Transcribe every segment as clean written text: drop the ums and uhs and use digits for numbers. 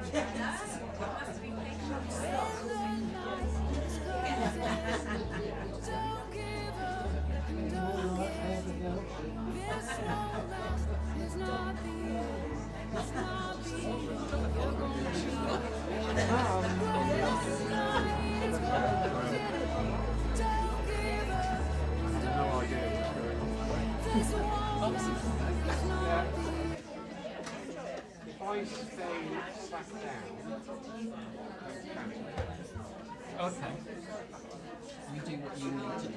No idea what's going on. If I stay sat down, Okay. You do what you need to do.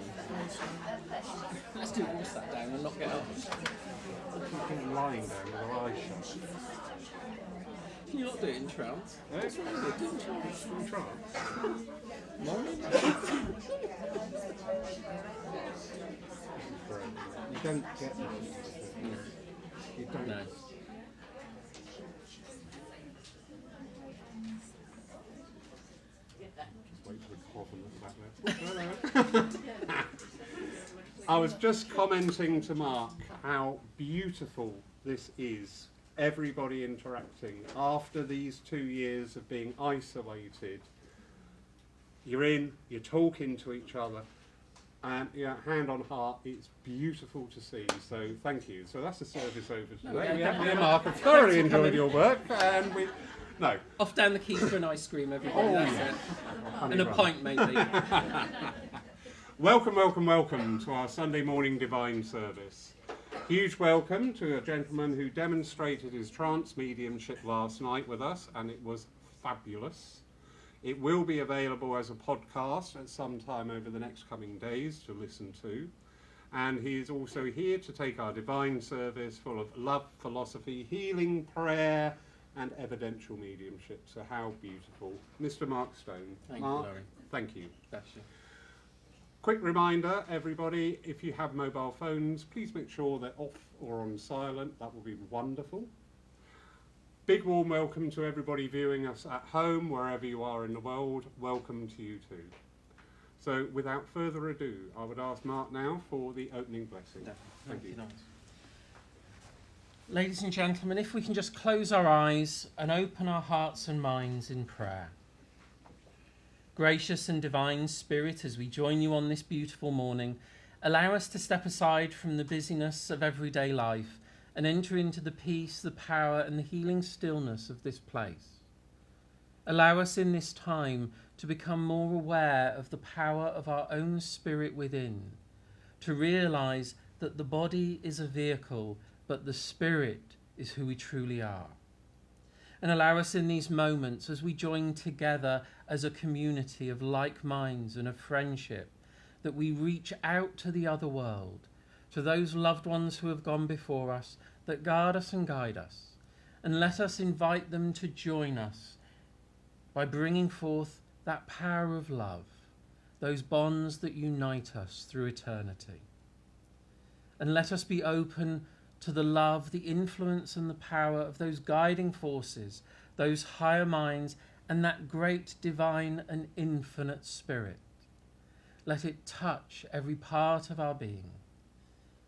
Let's do it all sat down and knock it out. keeping lying down with our eyes shut. Can you not do it in trance? What's wrong with it? Do it in trance. In trance? Morning. You don't get this. You don't. No. Wait for a cough and look back there. I was just commenting to Mark how beautiful this is. Everybody interacting. After these 2 years of being isolated, you're talking to each other, and hand on heart, it's beautiful to see. So thank you. So that's the service over today. Me and Mark have thoroughly enjoyed your work, and no. Off down the quay for an ice cream, everybody. Oh, That's yeah. it. And a pint, maybe. Welcome, welcome, welcome to our Sunday morning divine service. Huge welcome to a gentleman who demonstrated his trance mediumship last night with us, and it was fabulous. It will be available as a podcast at some time over the next coming days to listen to. And he is also here to take our divine service full of love, philosophy, healing, prayer, and evidential mediumship. So how beautiful. Mr. Mark Stone. Thank Mark, you, Laurie. thank you. Bless you. Quick reminder, everybody, if you have mobile phones, please make sure they're off or on silent. That will be wonderful. Big warm welcome to everybody viewing us at home, wherever you are in the world. Welcome to you too. So without further ado, I would ask Mark now for the opening blessing. Thank you. Ladies and gentlemen, if we can just close our eyes and open our hearts and minds in prayer. Gracious and divine Spirit, as we join you on this beautiful morning, allow us to step aside from the busyness of everyday life and enter into the peace, the power and the healing stillness of this place. Allow us in this time to become more aware of the power of our own spirit within, to realise that the body is a vehicle, but the spirit is who we truly are. And allow us in these moments, as we join together as a community of like minds and of friendship, that we reach out to the other world, to those loved ones who have gone before us, that guard us and guide us, and let us invite them to join us by bringing forth that power of love, those bonds that unite us through eternity. And let us be open to the love, the influence and the power of those guiding forces, those higher minds, and that great divine and infinite spirit. Let it touch every part of our being,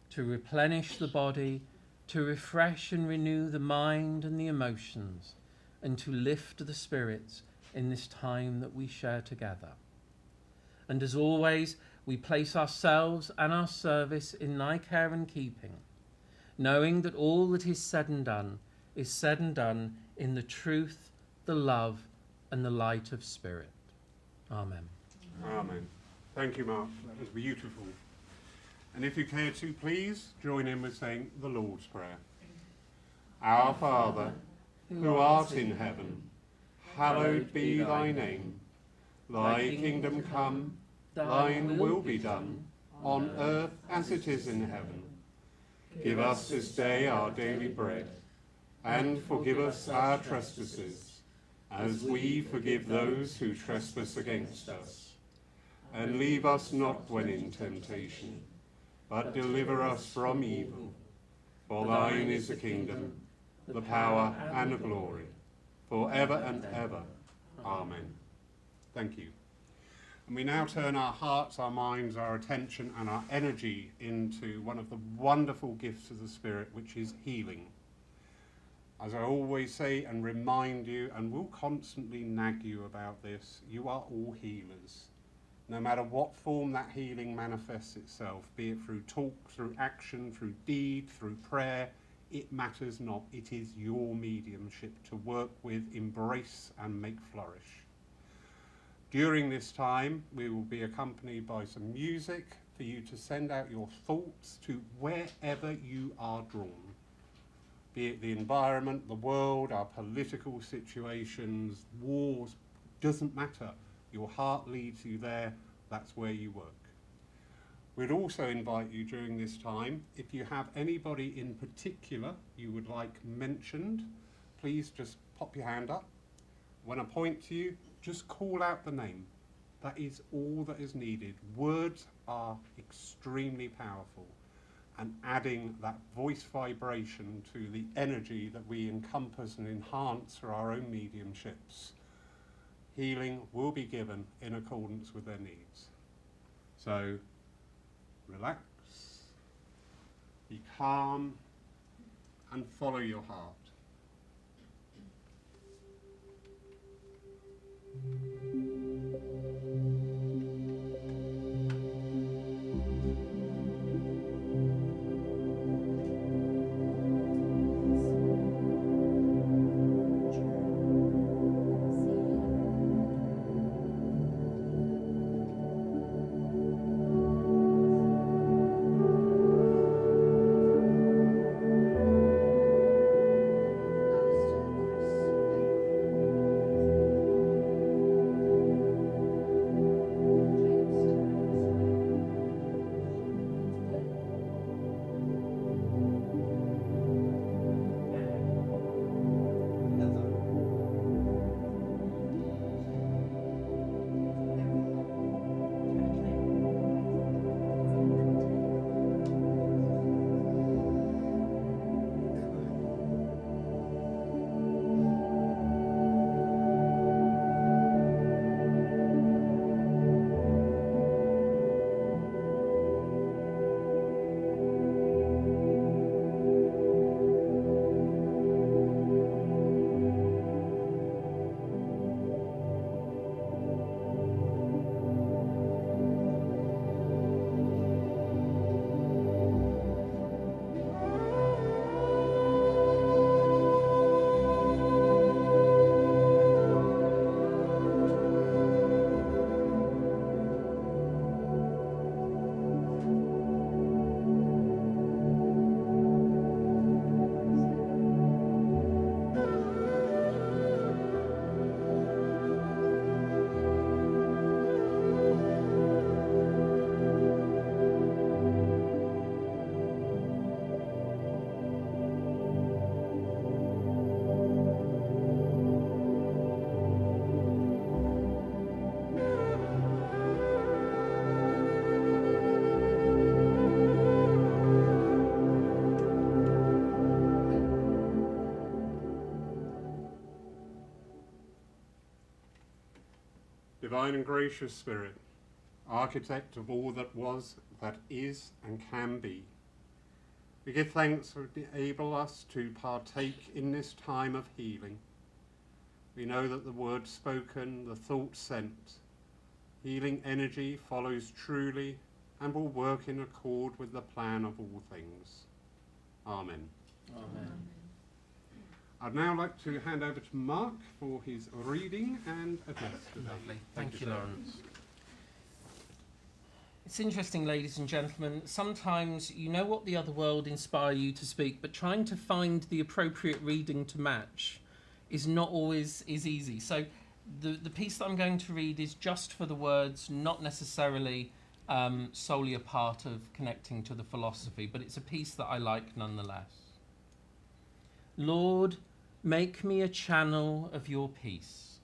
to replenish the body, to refresh and renew the mind and the emotions, and to lift the spirits in this time that we share together. And as always, we place ourselves and our service in thy care and keeping, knowing that all that is said and done is said and done in the truth, the love, and the light of spirit. Amen. Amen. Thank you, Mark. That was beautiful. And if you care to, please join in with saying the Lord's Prayer. Our Father, who art in heaven, hallowed be thy name. Thy kingdom come, thine will be done, on earth as it is in heaven. Give us this day our daily bread, and forgive us our trespasses, as we forgive those who trespass against us. And leave us not when in temptation, but deliver us from evil. For thine is the kingdom, the power and the glory, for ever and ever. Amen. Thank you. And we now turn our hearts, our minds, our attention and our energy into one of the wonderful gifts of the Spirit, which is healing. As I always say and remind you, and will constantly nag you about this, you are all healers. No matter what form that healing manifests itself, be it through talk, through action, through deed, through prayer, it matters not. It is your mediumship to work with, embrace and make flourish. During this time, we will be accompanied by some music for you to send out your thoughts to wherever you are drawn. Be it the environment, the world, our political situations, wars, doesn't matter. Your heart leads you there, that's where you work. We'd also invite you during this time, if you have anybody in particular you would like mentioned, please just pop your hand up. When I point to you, just call out the name. That is all that is needed. Words are extremely powerful, and adding that voice vibration to the energy that we encompass and enhance through our own mediumships, healing will be given in accordance with their needs. So relax, be calm, and follow your heart. Divine and gracious Spirit, architect of all that was, that is, and can be, we give thanks for enabling us to partake in this time of healing. We know that the word spoken, the thought sent, healing energy follows truly and will work in accord with the plan of all things. Amen. Amen. I'd now like to hand over to Mark for his reading and address today. Lovely. Thank you, sir. Lawrence. It's interesting, ladies and gentlemen. Sometimes you know what the other world inspire you to speak, but trying to find the appropriate reading to match is not always easy. So the piece that I'm going to read is just for the words, not necessarily solely a part of connecting to the philosophy, but it's a piece that I like nonetheless. Lord, make me a channel of your peace.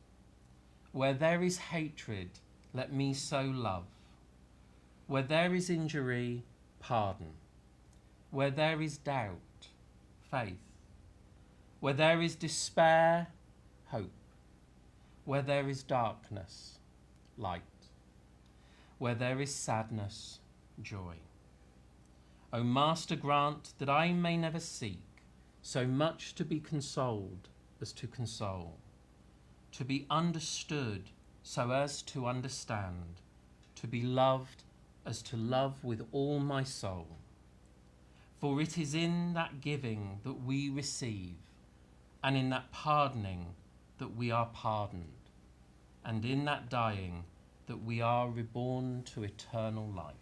Where there is hatred, let me sow love. Where there is injury, pardon. Where there is doubt, faith. Where there is despair, hope. Where there is darkness, light. Where there is sadness, joy. O Master, grant that I may never seek so much to be consoled as to console, to be understood so as to understand, to be loved as to love with all my soul. For it is in that giving that we receive, and in that pardoning that we are pardoned, and in that dying that we are reborn to eternal life.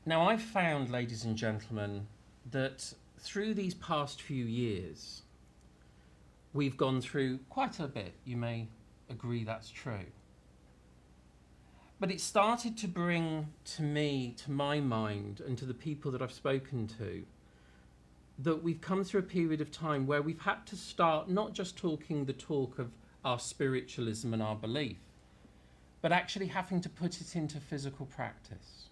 Now, I've found, ladies and gentlemen, that through these past few years, we've gone through quite a bit. You may agree that's true. But it started to bring to me, to my mind, and to the people that I've spoken to, that we've come through a period of time where we've had to start not just talking the talk of our spiritualism and our belief, but actually having to put it into physical practice.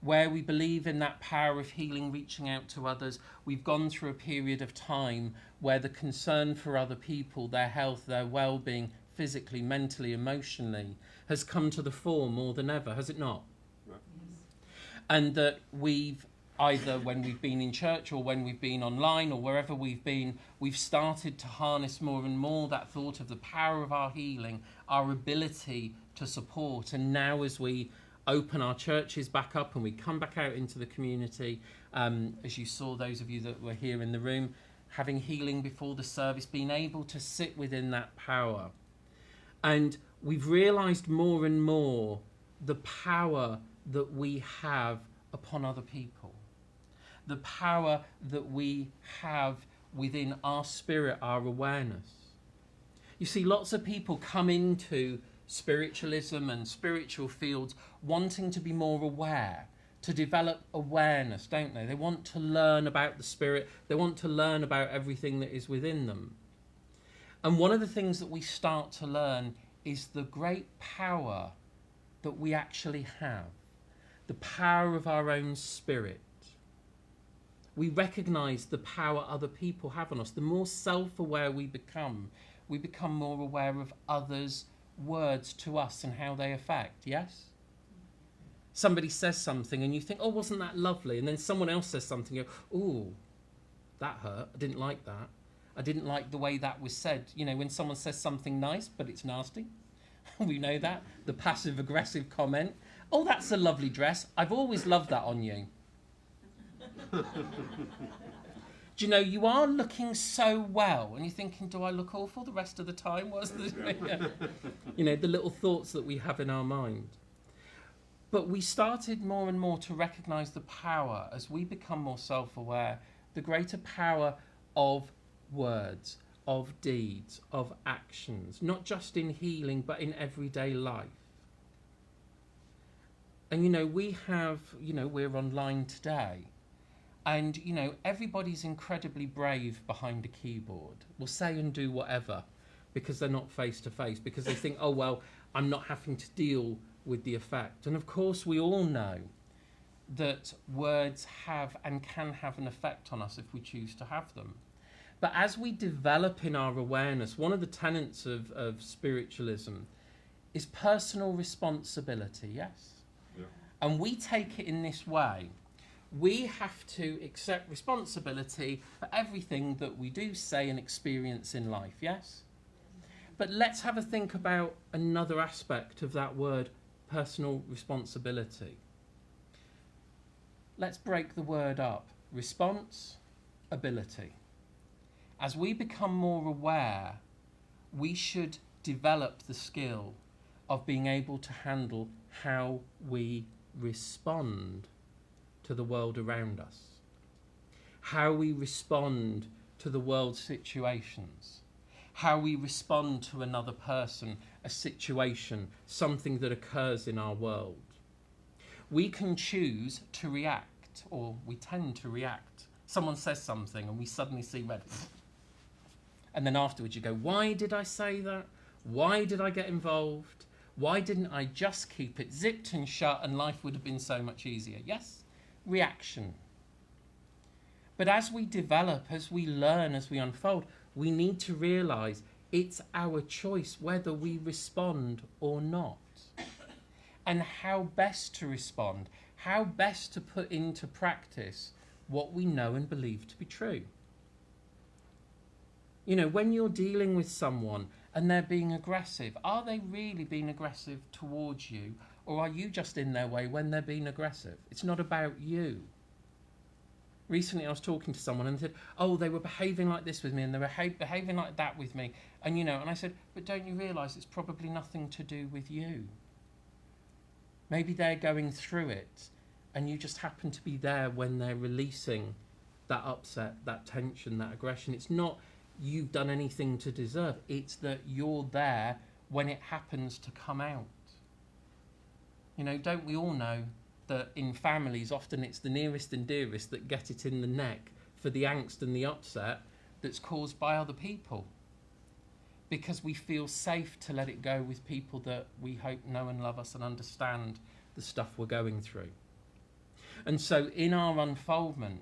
Where we believe in that power of healing, reaching out to others, we've gone through a period of time where the concern for other people, their health, their well-being, physically, mentally, emotionally, has come to the fore more than ever, has it not? Yes. And that we've, either when we've been in church or when we've been online or wherever we've been, we've started to harness more and more that thought of the power of our healing, our ability to support. And now as we open our churches back up and we come back out into the community, as you saw, those of you that were here in the room, having healing before the service, being able to sit within that power. And we've realised more and more the power that we have upon other people, the power that we have within our spirit, our awareness. You see, lots of people come into spiritualism and spiritual fields wanting to be more aware, to develop awareness, don't they? They want to learn about the spirit. They want to learn about everything that is within them. And one of the things that we start to learn is the great power that we actually have, the power of our own spirit. We recognise the power other people have on us. The more self-aware we become more aware of others' words to us and how they affect, yes? Somebody says something and you think, oh, wasn't that lovely? And then someone else says something, you go, oh, that hurt. I didn't like that. I didn't like the way that was said. You know, when someone says something nice, but it's nasty. We know that. The passive-aggressive comment. Oh, that's a lovely dress. I've always loved that on you. Do you know, you are looking so well, and you're thinking, do I look awful the rest of the time? What's the, you know, the little thoughts that we have in our mind. But we started more and more to recognise the power, as we become more self-aware, the greater power of words, of deeds, of actions, not just in healing, but in everyday life. And, you know, we have, you know, we're online today. And, you know, everybody's incredibly brave behind a keyboard, will say and do whatever because they're not face to face, because they think, oh, well, I'm not having to deal with the effect. And of course, we all know that words have and can have an effect on us if we choose to have them. But as we develop in our awareness, one of the tenets of spiritualism is personal responsibility, yes? Yeah. And we take it in this way. We have to accept responsibility for everything that we do say and experience in life, yes? But let's have a think about another aspect of that word, personal responsibility. Let's break the word up. Response, ability. As we become more aware, we should develop the skill of being able to handle how we respond to the world around us, how we respond to the world's situations, how we respond to another person, a situation, something that occurs in our world. We can choose to react, or we tend to react. Someone says something and we suddenly see red. And then afterwards you go, why did I say that? Why did I get involved? Why didn't I just keep it zipped and shut and life would have been so much easier? Yes? Reaction. But as we develop, as we learn, as we unfold, we need to realise it's our choice whether we respond or not. And how best to respond, how best to put into practice what we know and believe to be true. You know, when you're dealing with someone and they're being aggressive, are they really being aggressive towards you, or are you just in their way when they're being aggressive? It's not about you. Recently I was talking to someone and they said, oh, they were behaving like this with me and they were behaving like that with me. And, you know, and I said, but don't you realise it's probably nothing to do with you? Maybe they're going through it and you just happen to be there when they're releasing that upset, that tension, that aggression. It's not you've done anything to deserve. It's that you're there when it happens to come out. You know, don't we all know that in families often it's the nearest and dearest that get it in the neck for the angst and the upset that's caused by other people, because we feel safe to let it go with people that we hope know and love us and understand the stuff we're going through. And so in our unfoldment,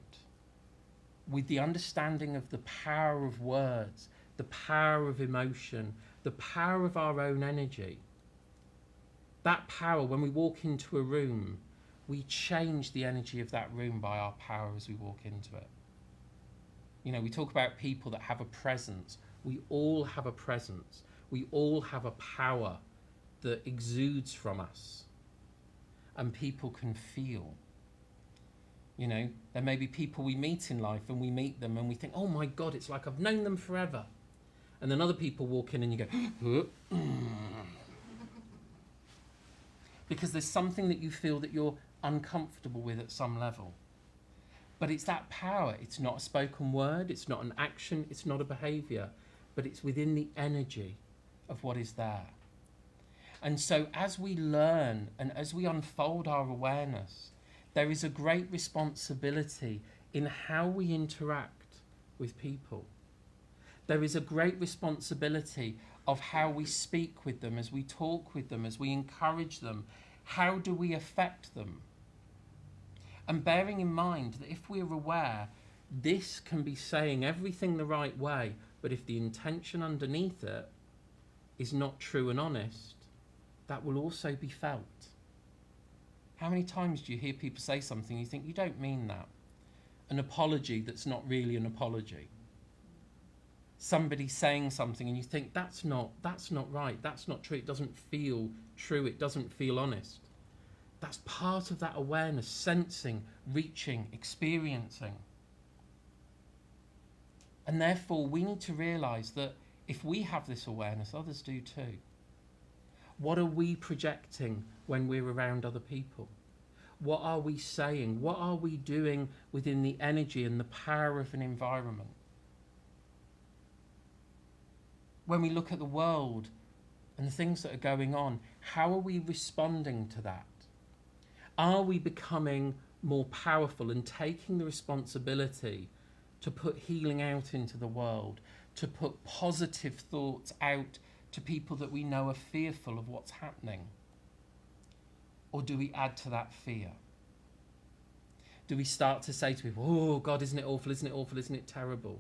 with the understanding of the power of words, the power of emotion, the power of our own energy, that power, when we walk into a room, we change the energy of that room by our power as we walk into it. You know, we talk about people that have a presence. We all have a presence. We all have a power that exudes from us, and people can feel. You know, there may be people we meet in life and we meet them and we think, oh my God, it's like I've known them forever. And then other people walk in and you go, because there's something that you feel that you're uncomfortable with at some level. But it's that power. It's not a spoken word, it's not an action, it's not a behaviour, but it's within the energy of what is there. And so as we learn and as we unfold our awareness, there is a great responsibility in how we interact with people. There is a great responsibility of how we speak with them, as we talk with them, as we encourage them. How do we affect them? And bearing in mind that if we're aware, this can be saying everything the right way, but if the intention underneath it is not true and honest, that will also be felt. How many times do you hear people say something you think, you don't mean that? An apology that's not really an apology. Somebody saying something and you think, that's not right, that's not true, it doesn't feel true, it doesn't feel honest. That's part of that awareness, sensing, reaching, experiencing. And therefore we need to realise that if we have this awareness, others do too. What are we projecting when we're around other people? What are we saying? What are we doing within the energy and the power of an environment? When we look at the world and the things that are going on, how are we responding to that? Are we becoming more powerful and taking the responsibility to put healing out into the world, to put positive thoughts out to people that we know are fearful of what's happening? Or do we add to that fear? Do we start to say to people, oh God, isn't it awful, isn't it awful, isn't it terrible?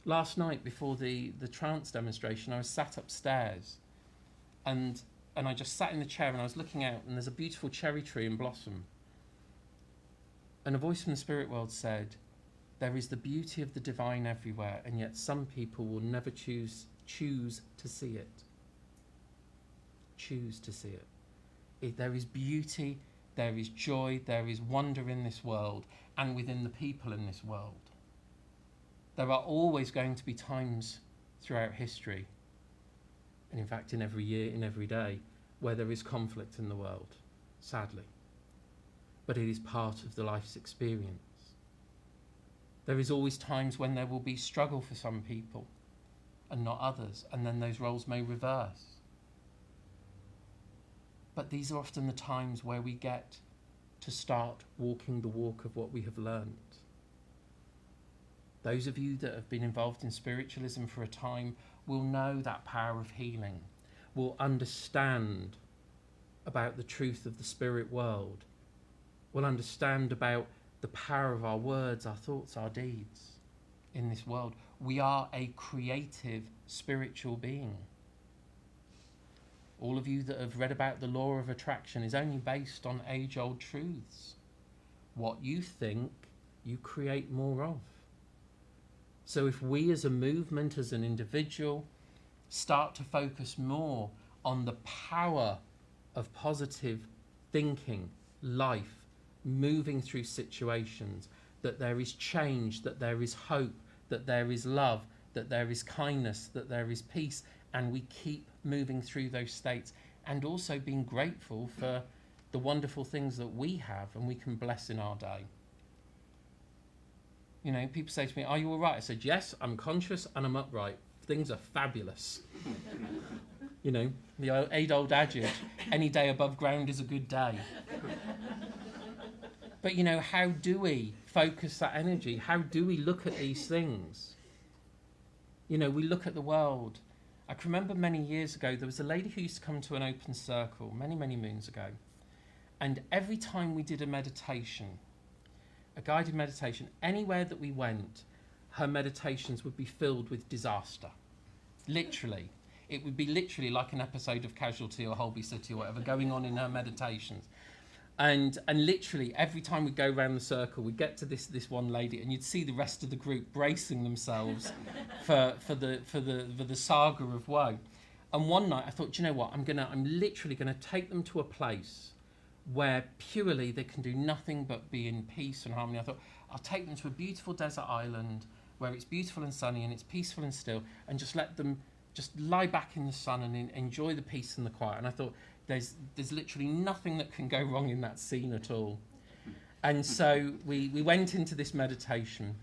Last night before the trance demonstration, I was sat upstairs and I just sat in the chair and I was looking out and there's a beautiful cherry tree in blossom. And a voice from the spirit world said, there is the beauty of the divine everywhere, and yet some people will never choose to see it. Choose to see it. There is beauty, there is joy, there is wonder in this world and within the people in this world. There are always going to be times throughout history, and in fact in every year, in every day, where there is conflict in the world, sadly. But it is part of the life's experience. There is always times when there will be struggle for some people and not others, and then those roles may reverse. But these are often the times where we get to start walking the walk of what we have learned. Those of you that have been involved in spiritualism for a time will know that power of healing, will understand about the truth of the spirit world, will understand about the power of our words, our thoughts, our deeds in this world. We are a creative spiritual being. all of you that have read about the law of attraction, is only based on age-old truths. What you think, you create more of. So if we as a movement, as an individual, start to focus more on the power of positive thinking, life, moving through situations, that there is change, that there is hope, that there is love, that there is kindness, that there is peace, and we keep moving through those states, and also being grateful for the wonderful things that we have and we can bless in our day. You know, people say to me, "Are you all right?" I said, "Yes, I'm conscious and I'm upright. Things are fabulous." You know, the age-old adage, any day above ground is a good day. But, you know, how do we focus that energy? How do we look at these things? You know, we look at the world. I can remember many years ago, there was a lady who used to come to an open circle, many, many moons ago. And every time we did a meditation, a guided meditation, anywhere that we went, her meditations would be filled with disaster. Literally. It would be literally like an episode of Casualty or Holby City or whatever going on in her meditations. And literally every time we go around the circle, we get to this one lady, and you'd see the rest of the group bracing themselves for the saga of woe. And one night I thought, do you know what? I'm literally gonna take them to a place where purely they can do nothing but be in peace and harmony. I thought I'll take them to a beautiful desert island where it's beautiful and sunny and it's peaceful and still, and just let them just lie back in the sun and enjoy the peace and the quiet. And I thought, there's literally nothing that can go wrong in that scene at all. And so we went into this meditation,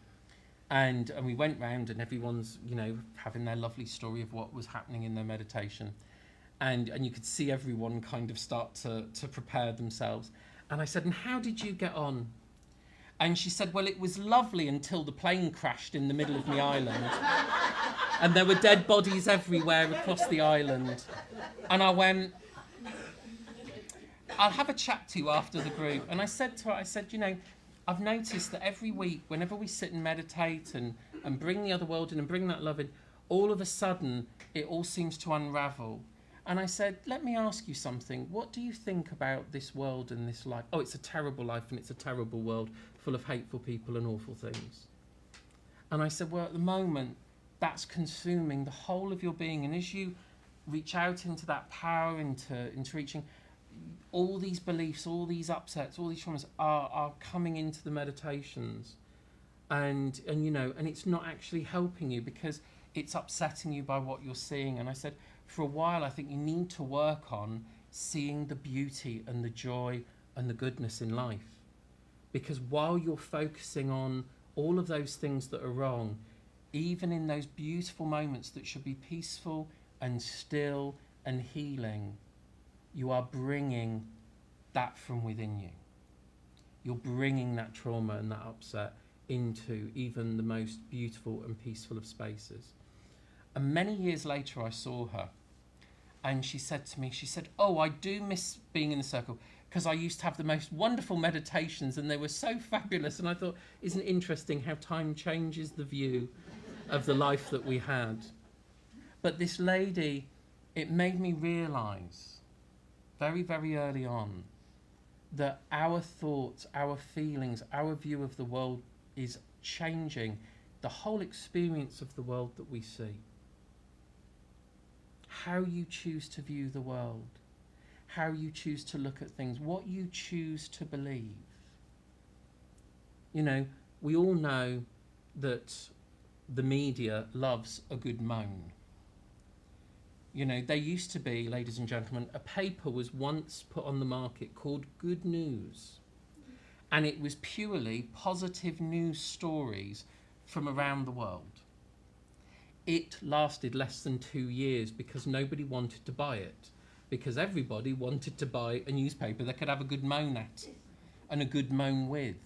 and we went round, and everyone's, you know, having their lovely story of what was happening in their meditation. And you could see everyone kind of start to prepare themselves. And I said, "And how did you get on?" And she said, "Well, it was lovely until the plane crashed in the middle of the island. And there were dead bodies everywhere across the island." And I went, "I'll have a chat to you after the group." And I said to her, "You know, I've noticed that every week, whenever we sit and meditate and bring the other world in and bring that love in, all of a sudden, it all seems to unravel." And I said, "Let me ask you something. What do you think about this world and this life?" "Oh, it's a terrible life and it's a terrible world full of hateful people and awful things." And I said, "Well, at the moment, that's consuming the whole of your being. And as you reach out into that power, into reaching, all these beliefs, all these upsets, all these traumas are coming into the meditations. And you know, and it's not actually helping you because it's upsetting you by what you're seeing." And I said, for a while, I think you need to work on seeing the beauty and the joy and the goodness in life. Because while you're focusing on all of those things that are wrong, even in those beautiful moments that should be peaceful and still and healing, you are bringing that from within you. You're bringing that trauma and that upset into even the most beautiful and peaceful of spaces. And many years later, I saw her, and she said to me, she said, "Oh, I do miss being in the circle because I used to have the most wonderful meditations and they were so fabulous." And I thought, isn't it interesting how time changes the view of the life that we had? But this lady, it made me realise very, very early on that our thoughts, our feelings, our view of the world is changing the whole experience of the world that we see. How you choose to view the world, how you choose to look at things, what you choose to believe. You know, we all know that the media loves a good moan. You know, there used to be, ladies and gentlemen, a paper was once put on the market called Good News. And it was purely positive news stories from around the world. It lasted less than 2 years because nobody wanted to buy it. Because everybody wanted to buy a newspaper that could have a good moan at and a good moan with.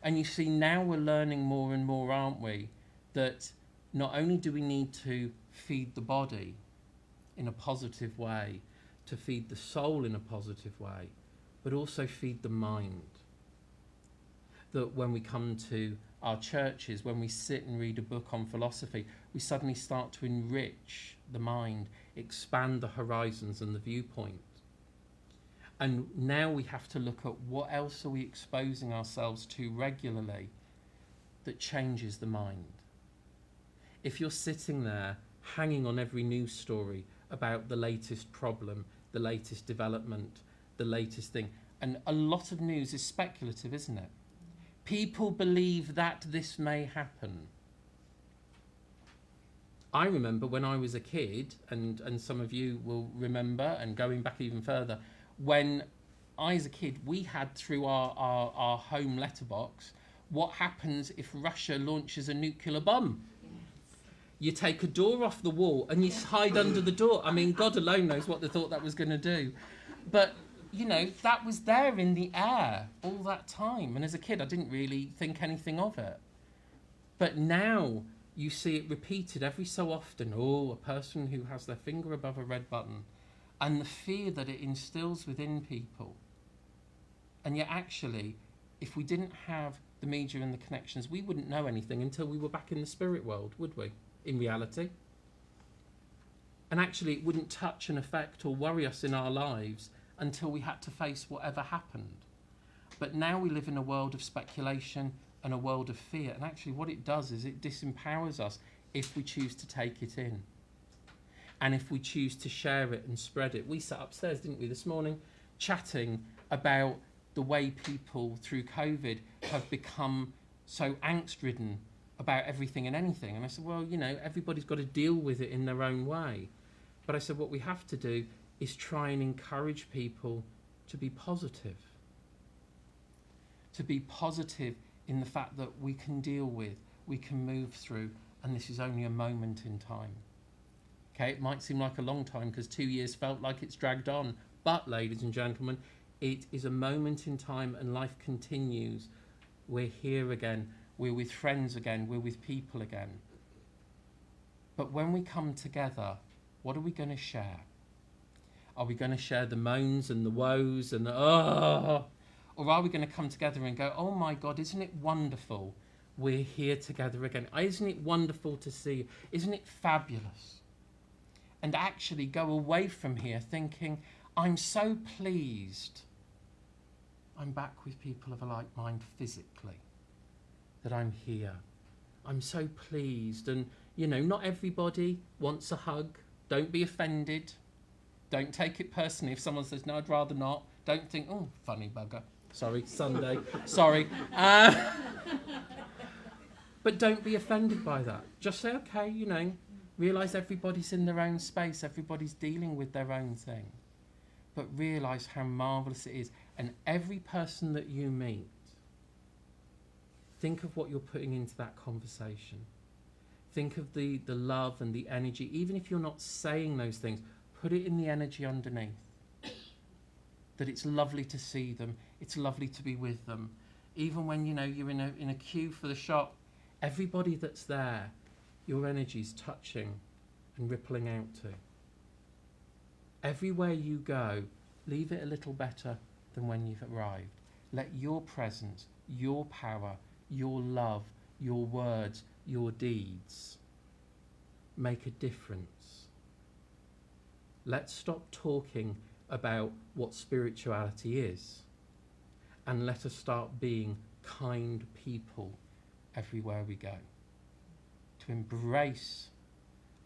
And you see, now we're learning more and more, aren't we, that not only do we need to feed the body in a positive way, to feed the soul in a positive way, but also feed the mind. That when we come to our churches, when we sit and read a book on philosophy, we suddenly start to enrich the mind, expand the horizons and the viewpoint. And now we have to look at what else are we exposing ourselves to regularly that changes the mind. If you're sitting there hanging on every news story about the latest problem, the latest development, the latest thing, and a lot of news is speculative, isn't it? People believe that this may happen. I remember when I was a kid, and some of you will remember, and going back even further, when I as a kid, we had through our home letterbox, what happens if Russia launches a nuclear bomb? You take a door off the wall and you hide under the door. I mean, God alone knows what they thought that was going to do. But you know, that was there in the air all that time. And as a kid, I didn't really think anything of it. But now you see it repeated every so often. Oh, a person who has their finger above a red button. And the fear that it instills within people. And yet actually, if we didn't have the media and the connections, we wouldn't know anything until we were back in the spirit world, would we? In reality. And actually, it wouldn't touch and affect or worry us in our lives until we had to face whatever happened. But now we live in a world of speculation and a world of fear. And actually what it does is it disempowers us if we choose to take it in. And if we choose to share it and spread it. We sat upstairs, didn't we, this morning, chatting about the way people through COVID have become so angst-ridden about everything and anything. And I said, well, you know, everybody's got to deal with it in their own way. But I said, what we have to do is try and encourage people to be positive. To be positive in the fact that we can deal with, we can move through, and this is only a moment in time. Okay, it might seem like a long time because 2 years felt like it's dragged on. But, ladies and gentlemen, it is a moment in time and life continues. We're here again. We're with friends again. We're with people again. But when we come together, what are we going to share? Are we going to share the moans and the woes and the oh? Or are we going to come together and go, oh my God, isn't it wonderful? We're here together again. Isn't it wonderful to see? Isn't it fabulous? And actually go away from here thinking, I'm so pleased I'm back with people of a like mind physically, that I'm here. I'm so pleased. And, you know, not everybody wants a hug. Don't be offended. Don't take it personally if someone says, no, I'd rather not. Don't think, oh, funny bugger. Sorry, Sunday. Sorry. But don't be offended by that. Just say, okay, you know, realise everybody's in their own space. Everybody's dealing with their own thing. But realise how marvellous it is. And every person that you meet, think of what you're putting into that conversation. Think of the love and the energy. Even if you're not saying those things, put it in the energy underneath. That it's lovely to see them. It's lovely to be with them. Even when, you know, you're in a queue for the shop, everybody that's there, your energy's touching and rippling out to. Everywhere you go, leave it a little better than when you've arrived. Let your presence, your power, your love, your words, your deeds make a difference. Let's stop talking about what spirituality is and let us start being kind people everywhere we go. To embrace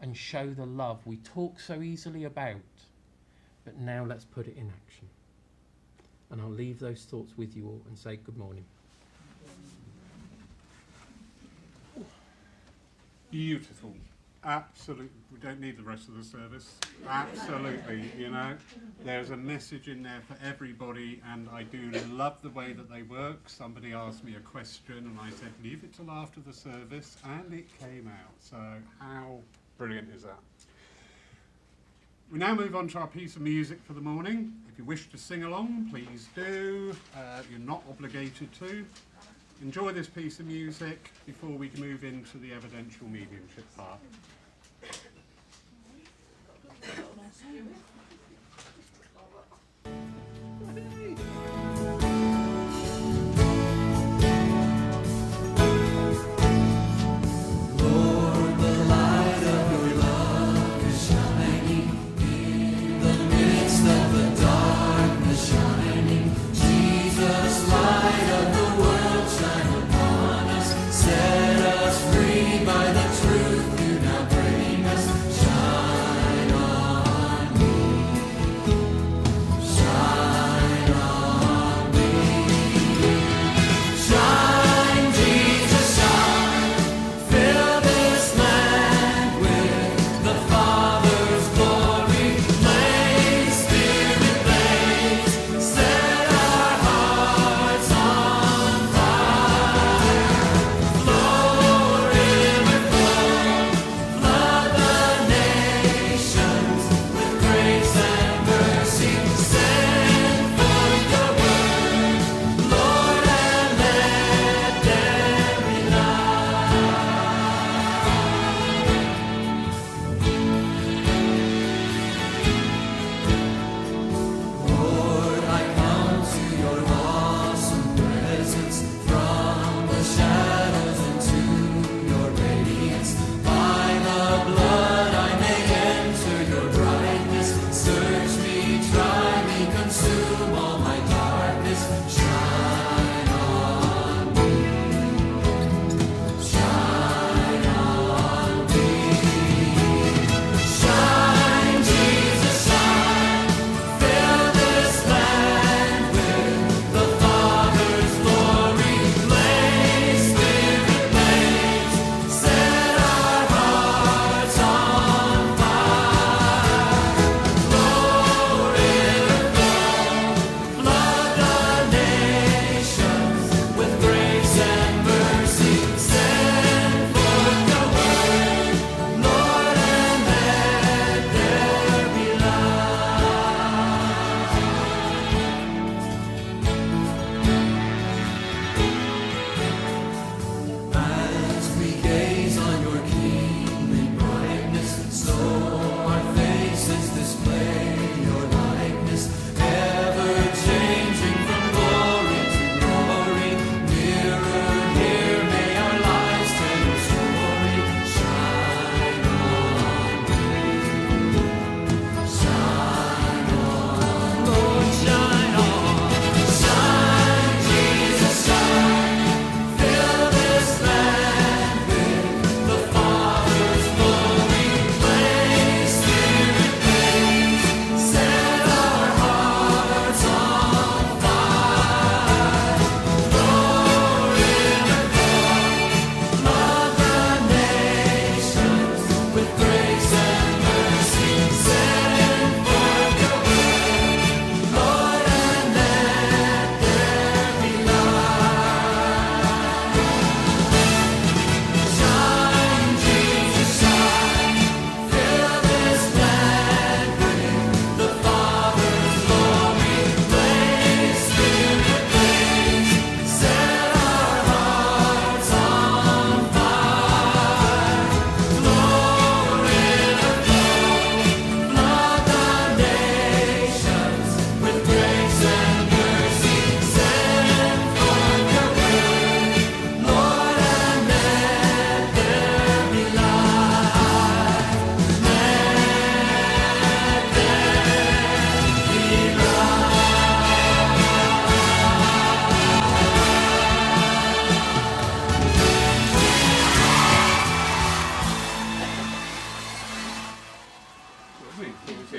and show the love we talk so easily about, but now let's put it in action. And I'll leave those thoughts with you all and say good morning. Beautiful. Absolutely. We don't need the rest of the service. Absolutely. You know, there's a message in there for everybody, and I do love the way that they work. Somebody asked me a question and I said, leave it till after the service, and it came out. So how brilliant is that? We now move on to our piece of music for the morning. If you wish to sing along, please do. You're not obligated to. Enjoy this piece of music before we move into the evidential mediumship part.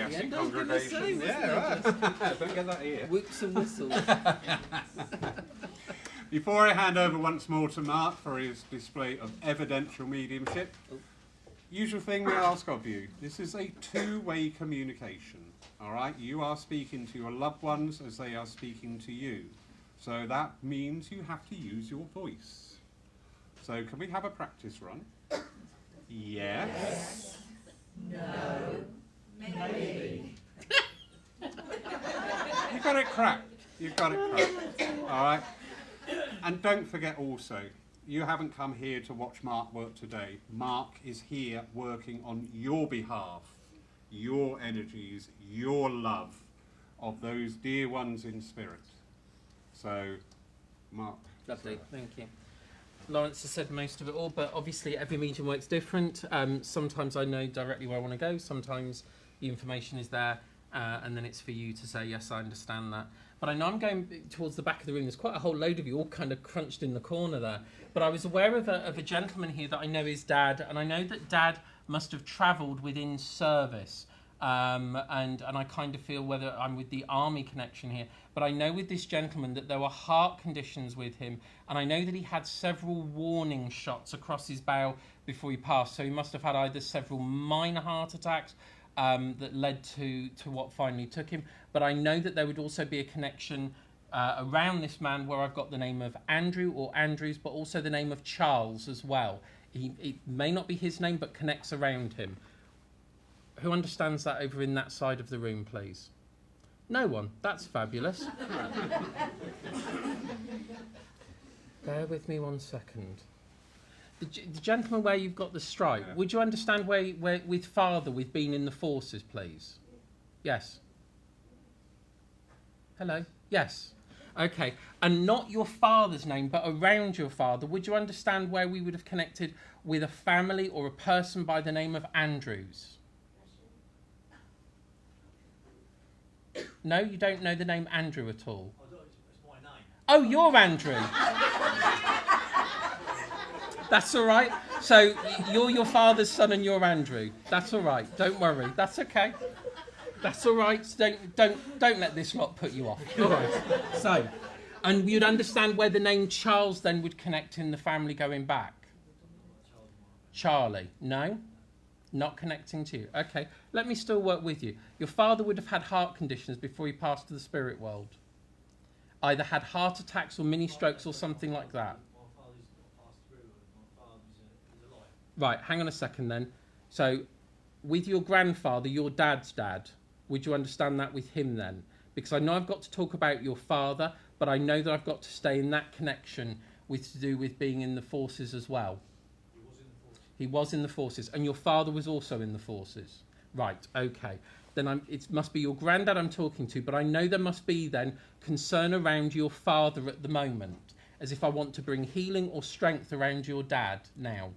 enthusiastic Yeah, I was gonna say, congregation. wasn't Right. Don't get that here. Whoops and whistles. Before I hand over once more to Mark for his display of evidential mediumship, usual thing we ask of you. This is a two-way communication. All right, you are speaking to your loved ones as they are speaking to you. So that means you have to use your voice. So can we have a practice run? Yes. No. Maybe. You got it cracked. You've got it cracked. All right. And don't forget also, you haven't come here to watch Mark work today. Mark is here working on your behalf, your energies, your love of those dear ones in spirit. So, Mark. Lovely, thank you. Lawrence has said most of it all, but obviously every medium works different. Sometimes I know directly where I want to go, sometimes the information is there, and then it's for you to say, yes, I understand that. But I know I'm going towards the back of the room. There's quite a whole load of you all kind of crunched in the corner there. But I was aware of a gentleman here that I know is Dad, and I know that Dad must have travelled within service. And I kind of feel whether I'm with the army connection here, but I know with this gentleman that there were heart conditions with him, and I know that he had several warning shots across his bow before he passed. So he must have had either several minor heart attacks that led to what finally took him. But I know that there would also be a connection around this man where I've got the name of Andrew or Andrews, but also the name of Charles as well. It may not be his name, but connects around him. Who understands that over in that side of the room, please? No one. That's fabulous. Bear with me 1 second. The gentleman where you've got the stripe, would you understand where with father, with being in the forces, please? Yes. Hello? Yes. Okay. And not your father's name, but around your father, would you understand where we would have connected with a family or a person by the name of Andrews? No, you don't know the name Andrew at all? It's my name. Oh, you're Andrew. That's all right. So you're your father's son and you're Andrew. That's all right. Don't worry. That's okay. That's all right. Don't let this lot put you off. All right. So, and you'd understand where the name Charles then would connect in the family going back. Charlie. No? Not connecting to you. Okay. Let me still work with you. Your father would have had heart conditions before he passed to the spirit world. Either had heart attacks or mini strokes or something like that. My father's not passed through, my father's alive. Right, hang on a second then. So, with your grandfather, your dad's dad, would you understand that with him then? Because I know I've got to talk about your father, but I know that I've got to stay in that connection with to do with being in the forces as well. He was in the forces. He was in the forces, and your father was also in the forces. Right, okay. Then it must be your granddad I'm talking to, but I know there must be then concern around your father at the moment, as if I want to bring healing or strength around your dad now.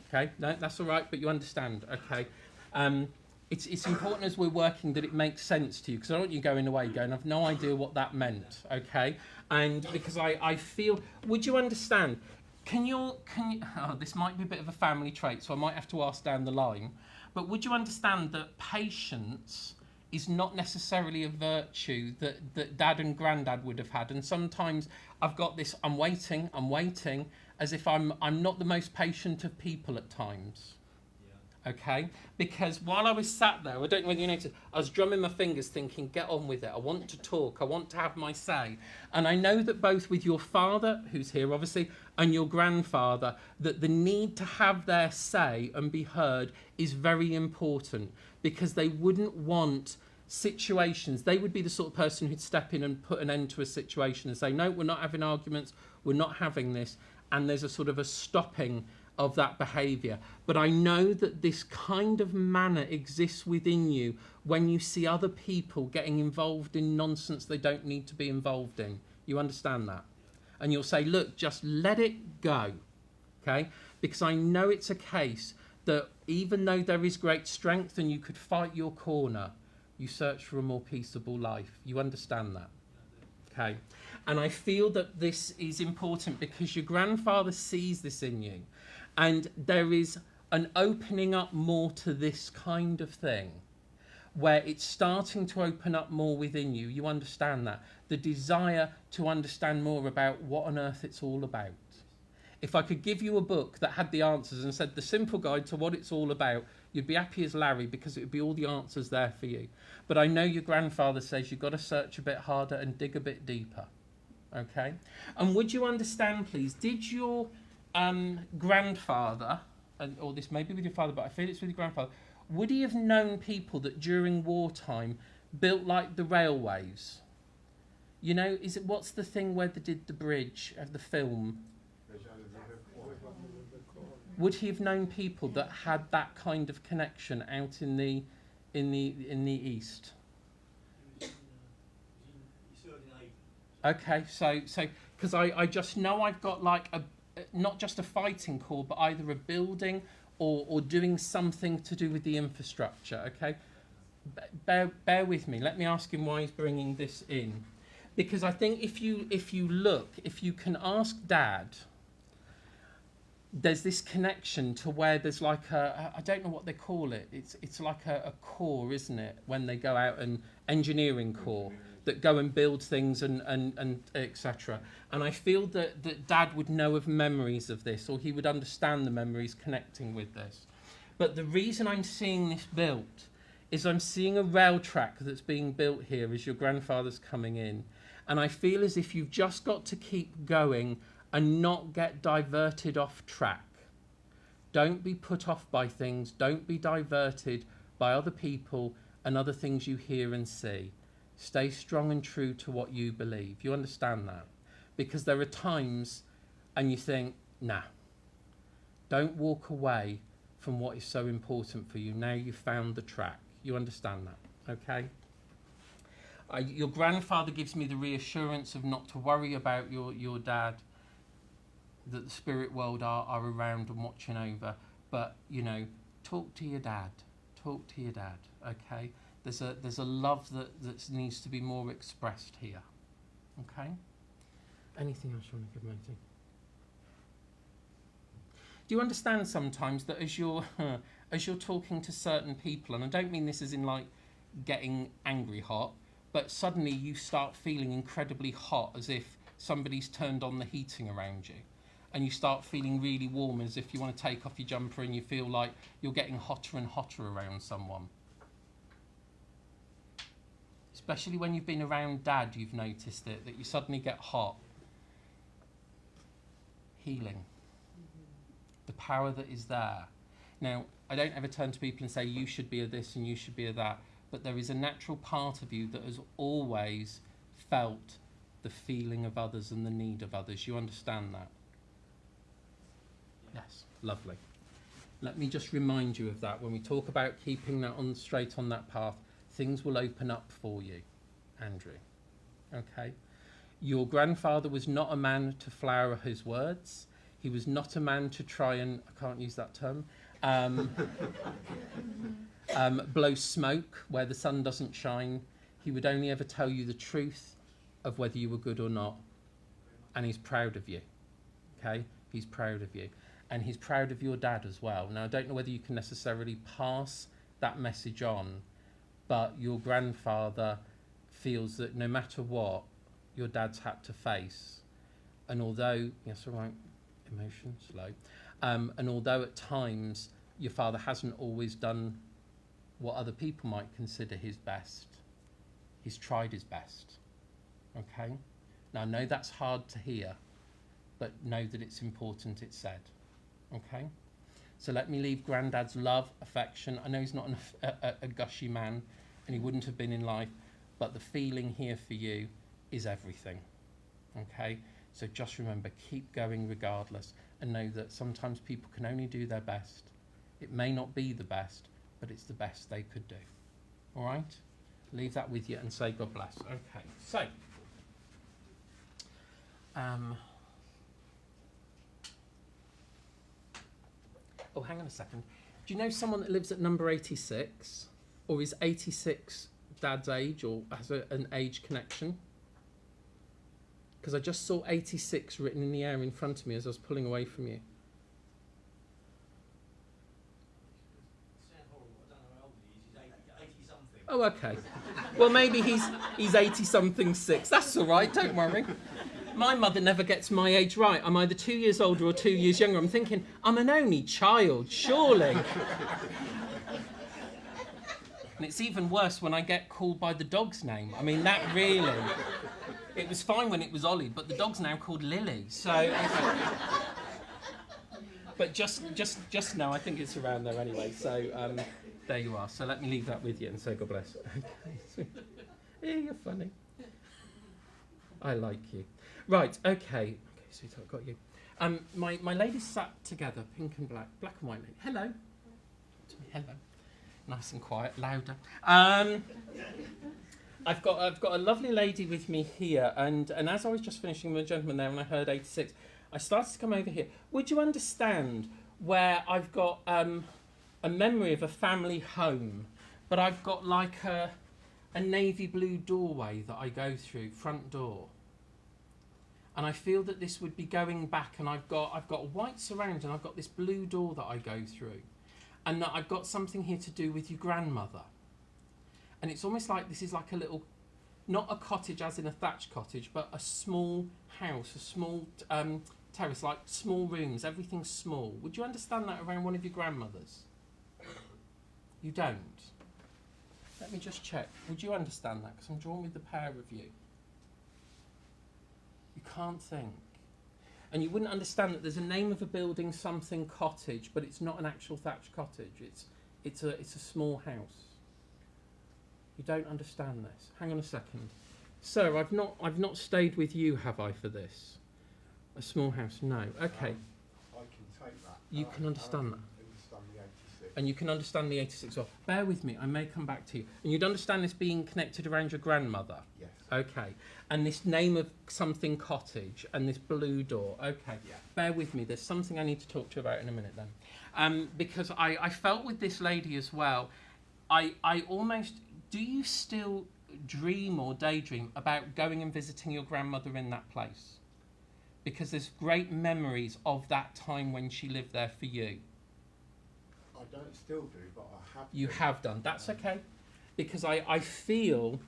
Okay, no, that's all right, but you understand. Okay, it's important as we're working that it makes sense to you, because I don't want you going away going, I've no idea what that meant. Okay, and because I feel, would you understand? Can you? Oh, this might be a bit of a family trait, so I might have to ask down the line. But would you understand that patience is not necessarily a virtue that Dad and Granddad would have had? And sometimes I've got this, I'm waiting, as if I'm not the most patient of people at times. Okay? Because while I was sat there, I don't know whether you noticed, I was drumming my fingers thinking, get on with it. I want to talk. I want to have my say. And I know that both with your father, who's here obviously, and your grandfather, that the need to have their say and be heard is very important, because they wouldn't want situations. They would be the sort of person who'd step in and put an end to a situation and say, no, we're not having arguments. We're not having this. And there's a sort of a stopping of that behaviour. But I know that this kind of manner exists within you when you see other people getting involved in nonsense they don't need to be involved in. You understand that? And you'll say, look, just let it go. Okay? Because I know it's a case that even though there is great strength and you could fight your corner, you search for a more peaceable life. You understand that? Okay? And I feel that this is important because your grandfather sees this in you. And there is and opening up more to this kind of thing, where it's starting to open up more within you. You understand that. The desire to understand more about what on earth it's all about. If I could give you a book that had the answers and said the simple guide to what it's all about, you'd be happy as Larry, because it would be all the answers there for you. But I know your grandfather says you've got to search a bit harder and dig a bit deeper. Okay? And would you understand, please, did your grandfather, or this may be with your father, but I feel it's with your grandfather, would he have known people that during wartime built like the railways? You know, what's the thing where they did the bridge of the film? Would he have known people that had that kind of connection out in the east? He served in Aden. Okay, so because I just know I've got like not just a fighting corps, but either a building or doing something to do with the infrastructure. Okay, bear with me. Let me ask him why he's bringing this in, because I think if you can ask Dad. There's this connection to where there's like I don't know what they call it. It's like a corps, isn't it? When they go out and engineering corps that go and build things and etc. And I feel that Dad would know of memories of this, or he would understand the memories connecting with this. But the reason I'm seeing this built is I'm seeing a rail track that's being built here as your grandfather's coming in. And I feel as if you've just got to keep going and not get diverted off track. Don't be put off by things. Don't be diverted by other people and other things you hear and see. Stay strong and true to what you believe. You understand that? Because there are times and you think, nah, don't walk away from what is so important for you. Now you've found the track. You understand that, okay? Your grandfather gives me the reassurance of not to worry about your dad, that the spirit world are around and watching over. But, you know, talk to your dad. Talk to your dad, okay? There's a love that needs to be more expressed here, okay? Anything else you want to give, matey? Do you understand sometimes that as you're talking to certain people, and I don't mean this as in like getting angry hot, but suddenly you start feeling incredibly hot, as if somebody's turned on the heating around you. And you start feeling really warm, as if you want to take off your jumper and you feel like you're getting hotter and hotter around someone. Especially when you've been around Dad, you've noticed it, that you suddenly get hot. Healing. The power that is there. Now, I don't ever turn to people and say, you should be a this and you should be a that, but there is a natural part of you that has always felt the feeling of others and the need of others. You understand that? Yes, lovely. Let me just remind you of that. When we talk about keeping that on straight on that path, things will open up for you, Andrew. Okay? Your grandfather was not a man to flower his words. He was not a man to try and, I can't use that term, blow smoke where the sun doesn't shine. He would only ever tell you the truth of whether you were good or not. And he's proud of you. Okay? He's proud of you. And he's proud of your dad as well. Now, I don't know whether you can necessarily pass that message on, but your grandfather feels that no matter what, your dad's had to face. And although, yes, all right, emotion, slow. And although at times your father hasn't always done what other people might consider his best, he's tried his best. Okay? Now, I know that's hard to hear, but know that it's important it's said. Okay? So let me leave Grandad's love, affection. I know he's not a gushy man, and he wouldn't have been in life, but the feeling here for you is everything. Okay? So just remember, keep going regardless, and know that sometimes people can only do their best. It may not be the best, but it's the best they could do. All right? Leave that with you and say God bless. Okay, so oh, hang on a second. Do you know someone that lives at number 86? Or is 86 Dad's age, or has an age connection? Because I just saw 86 written in the air in front of me as I was pulling away from you. Oh, okay. Well, maybe he's 80-something 6. That's all right, don't worry. My mother never gets my age right. I'm either 2 years older or 2 years younger. I'm thinking, I'm an only child, surely. And it's even worse when I get called by the dog's name. I mean, that really... It was fine when it was Ollie, but the dog's now called Lily. So... But just now, I think it's around there anyway. So there you are. So let me leave that with you and say God bless. Okay. Yeah, you're funny. I like you. Right. Okay, sweetheart, got you. My ladies sat together, pink and black and white. Lady. Hello. Hello. Nice and quiet, louder. I've got a lovely lady with me here, and as I was just finishing with a gentleman there, and I heard 86. I started to come over here. Would you understand where I've got a memory of a family home, but I've got like a navy blue doorway that I go through, front door. And I feel that this would be going back, and I've got a white surround, and I've got this blue door that I go through. And that I've got something here to do with your grandmother. And it's almost like this is like a little, not a cottage as in a thatched cottage, but a small house, a small terrace, like small rooms, everything's small. Would you understand that around one of your grandmothers? You don't? Let me just check. Would you understand that? Because I'm drawn with the pair of you. You can't think. And you wouldn't understand that there's a name of a building, something cottage, but it's not an actual thatched cottage. It's a small house. You don't understand this. Hang on a second. Sir, I've not stayed with you, have I, for this? A small house? No. Okay. I can take that. You can understand that. Understand the 86. And you can understand the 86 well. Bear with me, I may come back to you. And you'd understand this being connected around your grandmother? Yes. Okay. And this name of something cottage and this blue door. Okay. Yeah. Bear with me, there's something I need to talk to you about in a minute then. Because I felt with this lady as well, I almost... Do you still dream or daydream about going and visiting your grandmother in that place? Because there's great memories of that time when she lived there for you. I don't still do, but I have. You have done. That's okay. Because I feel...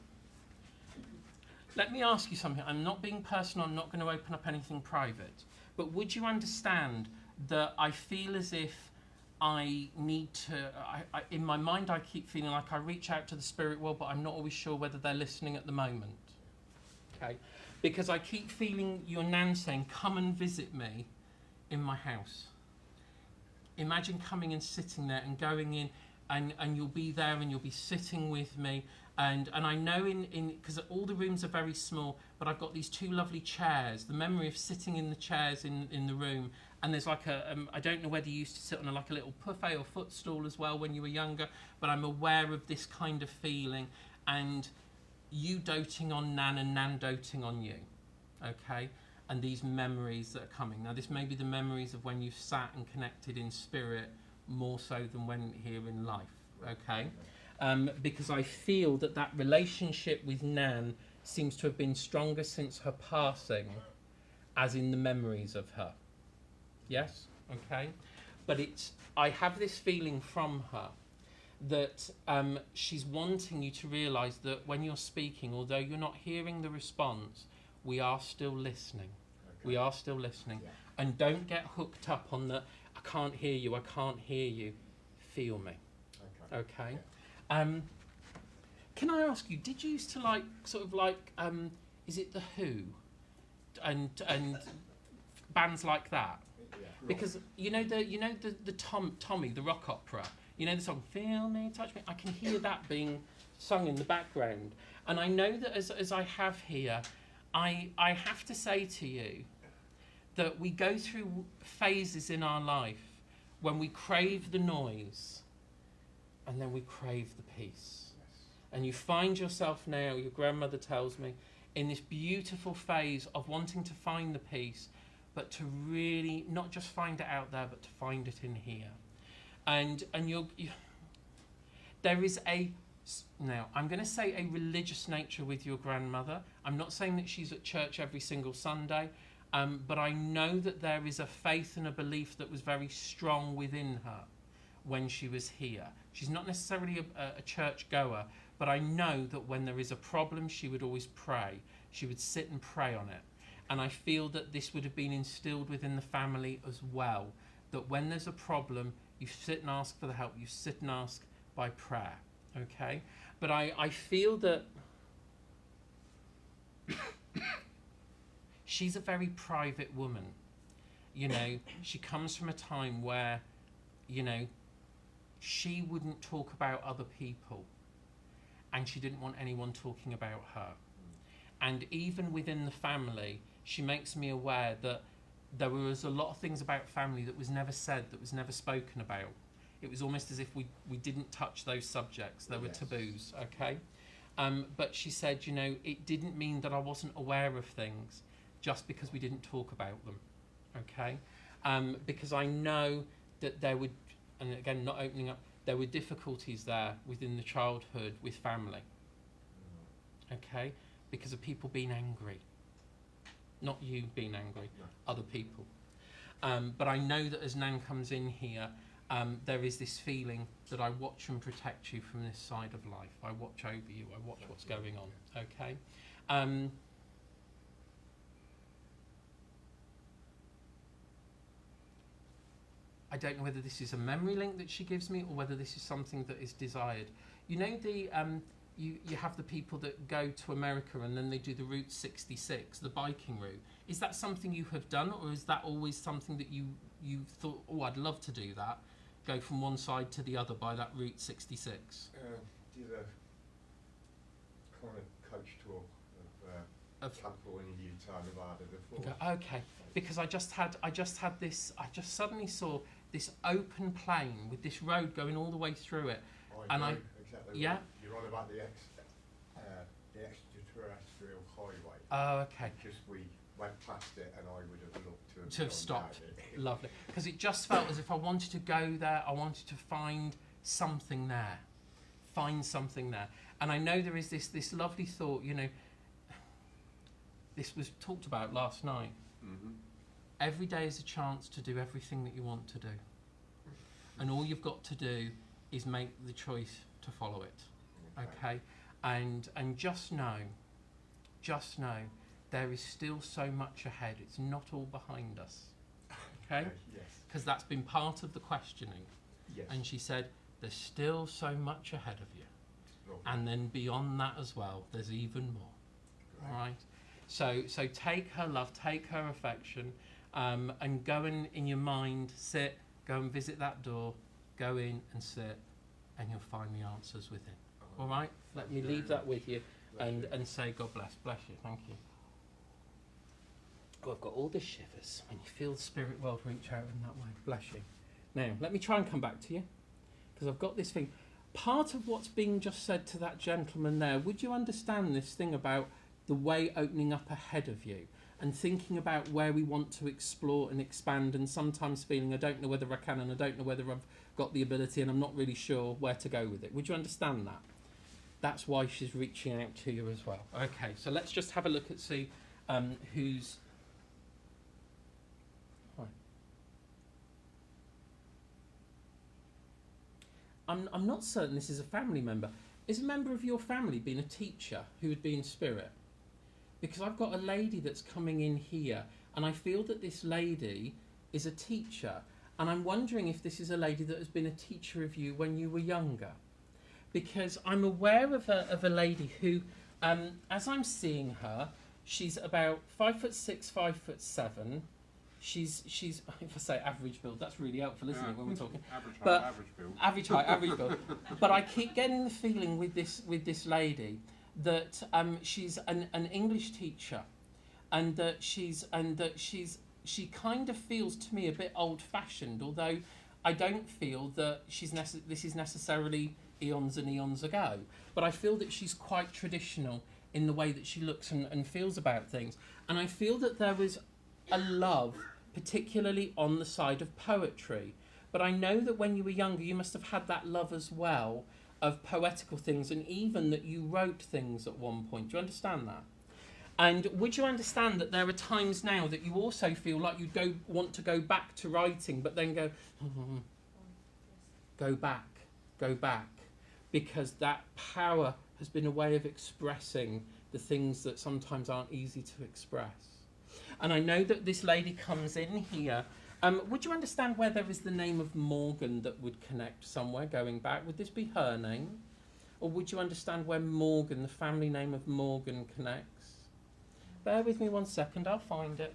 Let me ask you something. I'm not being personal. I'm not going to open up anything private. But would you understand that I feel as if I need to... in my mind, I keep feeling like I reach out to the spirit world, but I'm not always sure whether they're listening at the moment. Okay? Because I keep feeling your nan saying, come and visit me in my house. Imagine coming and sitting there and going in, and you'll be there and you'll be sitting with me. And I know because all the rooms are very small, but I've got these two lovely chairs. The memory of sitting in the chairs in the room. And there's like I don't know whether you used to sit on like a little buffet or footstool as well when you were younger, but I'm aware of this kind of feeling. And you doting on Nan and Nan doting on you, okay? And these memories that are coming. Now, this may be the memories of when you've sat and connected in spirit more so than when here in life, okay? Because I feel that relationship with Nan seems to have been stronger since her passing, as in the memories of her. Yes? Okay? But I have this feeling from her that she's wanting you to realise that when you're speaking, although you're not hearing the response, we are still listening. Okay. We are still listening. Yeah. And don't get hooked up on the, I can't hear you, I can't hear you. Feel me. Okay? Yeah. Can I ask you, did you used to like, sort of like, is it The Who? And bands like that? Yeah. Because you know the Tommy, the rock opera, you know the song Feel Me, Touch Me, I can hear that being sung in the background. And I know that as I have here, I have to say to you that we go through phases in our life when we crave the noise and then we crave the peace. Yes. And you find yourself now, your grandmother tells me, in this beautiful phase of wanting to find the peace, but to really not just find it out there, but to find it in here. And there is now, I'm going to say a religious nature with your grandmother. I'm not saying that she's at church every single Sunday, but I know that there is a faith and a belief that was very strong within her when she was here. She's not necessarily a church goer, But I know that when there is a problem, she would always pray. She would sit and pray on it. And I feel that this would have been instilled within the family as well, that when there's a problem, you sit and ask for the help. You sit and ask by prayer, okay? But I feel that she's a very private woman. You know, she comes from a time where, you know, she wouldn't talk about other people, and she didn't want anyone talking about her. And even within the family, she makes me aware that there was a lot of things about family that was never said, that was never spoken about. It was almost as if we didn't touch those subjects. There were taboos, okay? But she said, you know, it didn't mean that I wasn't aware of things just because we didn't talk about them, okay? Because I know that there would, and again, not opening up, there were difficulties there within the childhood with family, okay? Because of people being angry. Not you being angry, No. other people. But I know that as Nan comes in here, there is this feeling that I watch and protect you from this side of life. I watch over you. I watch what's going on. Okay. I don't know whether this is a memory link that she gives me or whether this is something that is desired. You know the you have the people that go to America and then they do the Route 66, the biking route. Is that something you have done, or is that always something that you thought, oh, I'd love to do that, go from one side to the other by that Route 66? Did a kind of coach tour of California, Utah, Nevada before. Okay, because I just suddenly saw this open plain with this road going all the way through it. I And know I- exactly yeah. what you're on about the extraterrestrial highway. Oh, okay. Just we went past it, and I would have looked to To have gone stopped. down it. Lovely. Because it just felt as if I wanted to go there, I wanted to find something there. Find something there. And I know there is this lovely thought, you know, this was talked about last night. Mhm. Every day is a chance to do everything that you want to do. And all you've got to do is make the choice to follow it. Okay? And just know, there is still so much ahead. It's not all behind us. Okay? Yes. Because that's been part of the questioning. Yes. And she said, there's still so much ahead of you. Lovely. And then beyond that as well, there's even more. Great. All right? So take her love, take her affection, and go in your mind, sit, go and visit that door, go in and sit, and you'll find the answers within. All right? Let me leave that with you and say God bless. Bless you. Thank you. Oh, I've got all the shivers when you feel the spirit world reach out in that way. Bless you. Now, let me try and come back to you, because I've got this thing. Part of what's being just said to that gentleman there, would you understand this thing about the way opening up ahead of you and thinking about where we want to explore and expand, and sometimes feeling I don't know whether I can and I don't know whether I've got the ability and I'm not really sure where to go with it? Would you understand that? That's why she's reaching out to you as well. Okay, so let's just have a look at see who's... Hi. I'm not certain this is a family member. Is a member of your family been a teacher who would be in spirit? Because I've got a lady that's coming in here, and I feel that this lady is a teacher, and I'm wondering if this is a lady that has been a teacher of you when you were younger. Because I'm aware of a lady who, as I'm seeing her, she's about 5'6", 5'7". She's if I say average build, that's really helpful, isn't it, when we're talking? Average height, But- average build. Average height, average build. But I keep getting the feeling with this lady that she's an English teacher, and that she kind of feels to me a bit old-fashioned. Although I don't feel that this is necessarily eons and eons ago. But I feel that she's quite traditional in the way that she looks and feels about things. And I feel that there was a love, particularly on the side of poetry. But I know that when you were younger, you must have had that love as well of poetical things, and even that you wrote things at one point. Do you understand that? And would you understand that there are times now that you also feel like you want to go back to writing, but then go back, because that power has been a way of expressing the things that sometimes aren't easy to express. And I know that this lady comes in here. Would you understand where there is the name of Morgan that would connect somewhere going back? Would this be her name? Or would you understand where Morgan, the family name of Morgan, connects? Bear with me 1 second, I'll find it.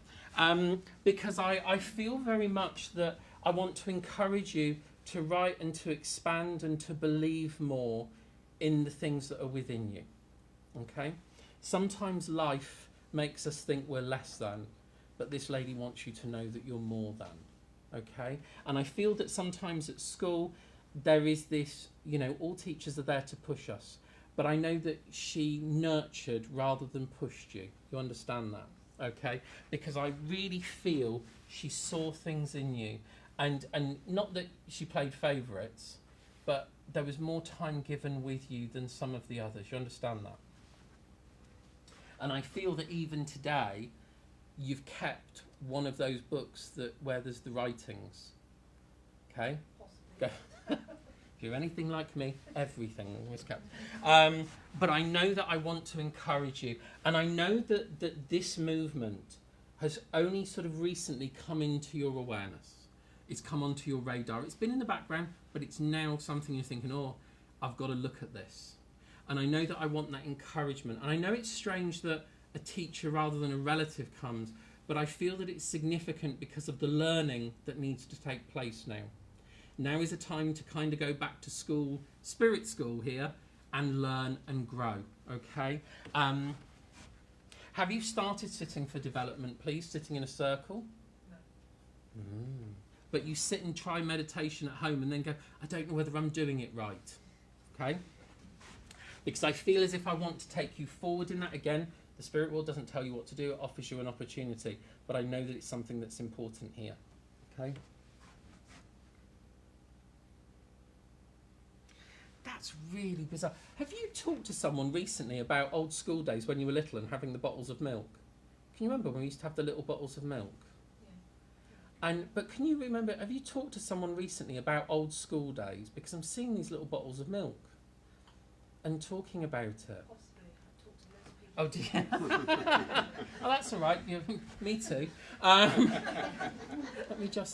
Because I feel very much that I want to encourage you to write and to expand and to believe more in the things that are within you. Okay? Sometimes life makes us think we're less than, but this lady wants you to know that you're more than. Okay? And I feel that sometimes at school there is this, all teachers are there to push us. But I know that she nurtured rather than pushed you. You understand that? Okay? Because I really feel she saw things in you. And not that she played favourites, but there was more time given with you than some of the others. You understand that? And I feel that even today, you've kept one of those books where there's the writings. Okay? Possibly. If you're anything like me, everything was kept. But I know that I want to encourage you. And I know that this movement has only sort of recently come into your awareness. It's come onto your radar. It's been in the background, but it's now something you're thinking, oh, I've got to look at this. And I know that I want that encouragement. And I know it's strange that a teacher rather than a relative comes, but I feel that it's significant because of the learning that needs to take place now. Now is a time to kind of go back to school, spirit school here, and learn and grow, okay? Have you started sitting for development, please? Sitting in a circle? No. But you sit and try meditation at home and then go, I don't know whether I'm doing it right, okay? Because I feel as if I want to take you forward in that again. The spirit world doesn't tell you what to do, it offers you an opportunity. But I know that it's something that's important here, okay? That's really bizarre. Have you talked to someone recently about old school days when you were little and having the bottles of milk? Can you remember when we used to have the little bottles of milk? Yeah. But can you remember, have you talked to someone recently about old school days? Because I'm seeing these little bottles of milk and talking about it. Possibly. I've talked to loads of people. Oh dear. Oh, that's all right. Yeah, me too.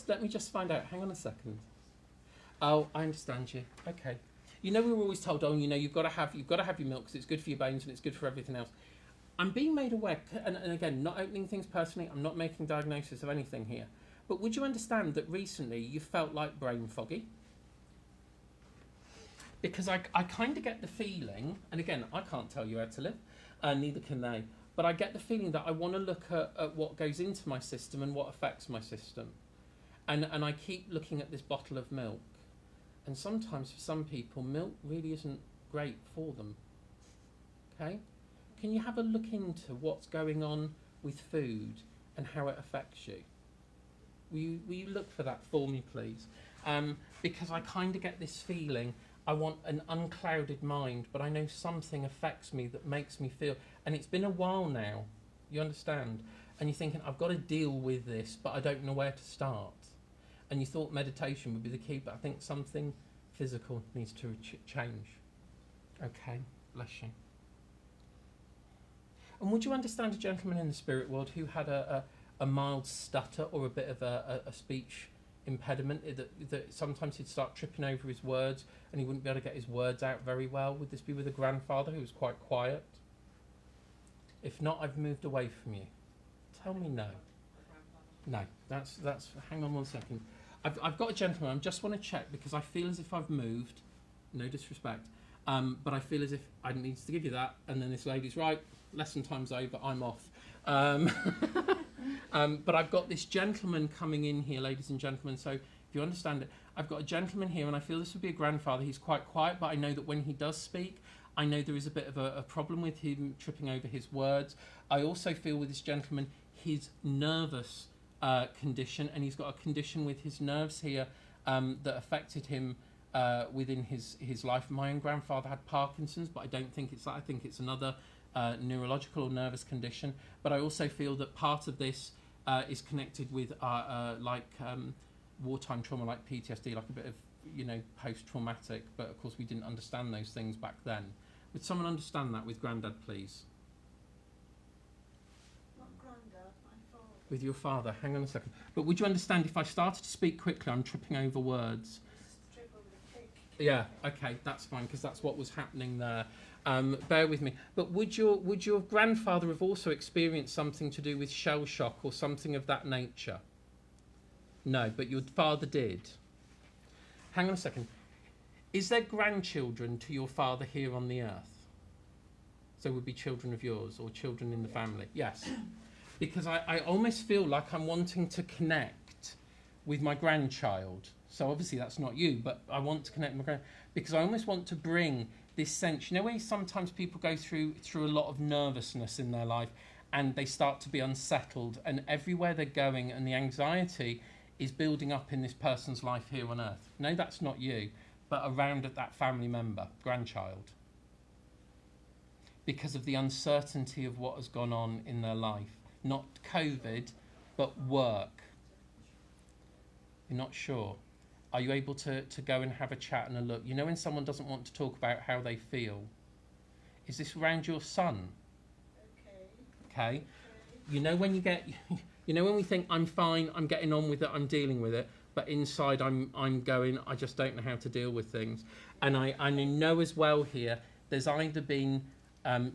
Let me just find out. Hang on a second. Oh, I understand you. Okay. We were always told, you've got to have your milk because it's good for your bones and it's good for everything else. I'm being made aware, and again, not opening things personally. I'm not making diagnosis of anything here. But would you understand that recently you felt like brain foggy? Because I kind of get the feeling, and again, I can't tell you how to live, neither can they. But I get the feeling that I want to look at what goes into my system and what affects my system. And I keep looking at this bottle of milk. And sometimes for some people, milk really isn't great for them. Okay? Can you have a look into what's going on with food and how it affects you? Will you look for that for me, please? Because I kind of get this feeling, I want an unclouded mind, but I know something affects me that makes me feel, and it's been a while now, you understand? And you're thinking, I've got to deal with this, but I don't know where to start. And you thought meditation would be the key, but I think something physical needs to change. Okay, bless you. And would you understand a gentleman in the spirit world who had a mild stutter or a bit of a speech impediment, that sometimes he'd start tripping over his words and he wouldn't be able to get his words out very well? Would this be with a grandfather who was quite quiet? If not, I've moved away from you. Tell me no. No, that's. Hang on 1 second. I've got a gentleman. I just want to check because I feel as if I've moved. No disrespect, but I feel as if I need to give you that. And then this lady's right. Lesson time's over. I'm off. But I've got this gentleman coming in here, ladies and gentlemen. So if you understand it, I've got a gentleman here, and I feel this would be a grandfather. He's quite quiet, but I know that when he does speak, I know there is a bit of a problem with him tripping over his words. I also feel with this gentleman, his nervous condition, and he's got a condition with his nerves here that affected him within his life. My own grandfather had Parkinson's, but I don't think it's that. I think it's another neurological or nervous condition. But I also feel that part of this is connected with wartime trauma, like PTSD, like a bit of post-traumatic. But of course, we didn't understand those things back then. Would someone understand that with Grandad, please? Not Grandad, my father. With your father. Hang on a second. But would you understand if I started to speak quickly, I'm tripping over words? Triple the cake. Yeah, okay, that's fine, because that's what was happening there. Bear with me. But would your grandfather have also experienced something to do with shell shock or something of that nature? No, but your father did. Hang on a second. Is there grandchildren to your father here on the earth? So would be children of yours or children in the family? Yes. Because I almost feel like I'm wanting to connect with my grandchild. So obviously that's not you, but I want to connect with my because I almost want to bring this sense. You know, where sometimes people go through a lot of nervousness in their life and they start to be unsettled, and everywhere they're going and the anxiety is building up in this person's life here on earth. No, that's not you, but around that family member, grandchild. Because of the uncertainty of what has gone on in their life. Not COVID, but work. You're not sure. Are you able to go and have a chat and a look? You know when someone doesn't want to talk about how they feel? Is this around your son? Okay. You know when you get, you know when we think I'm fine, I'm getting on with it, I'm dealing with it, but inside I'm going, I just don't know how to deal with things. And I know as well here, there's either been, I'm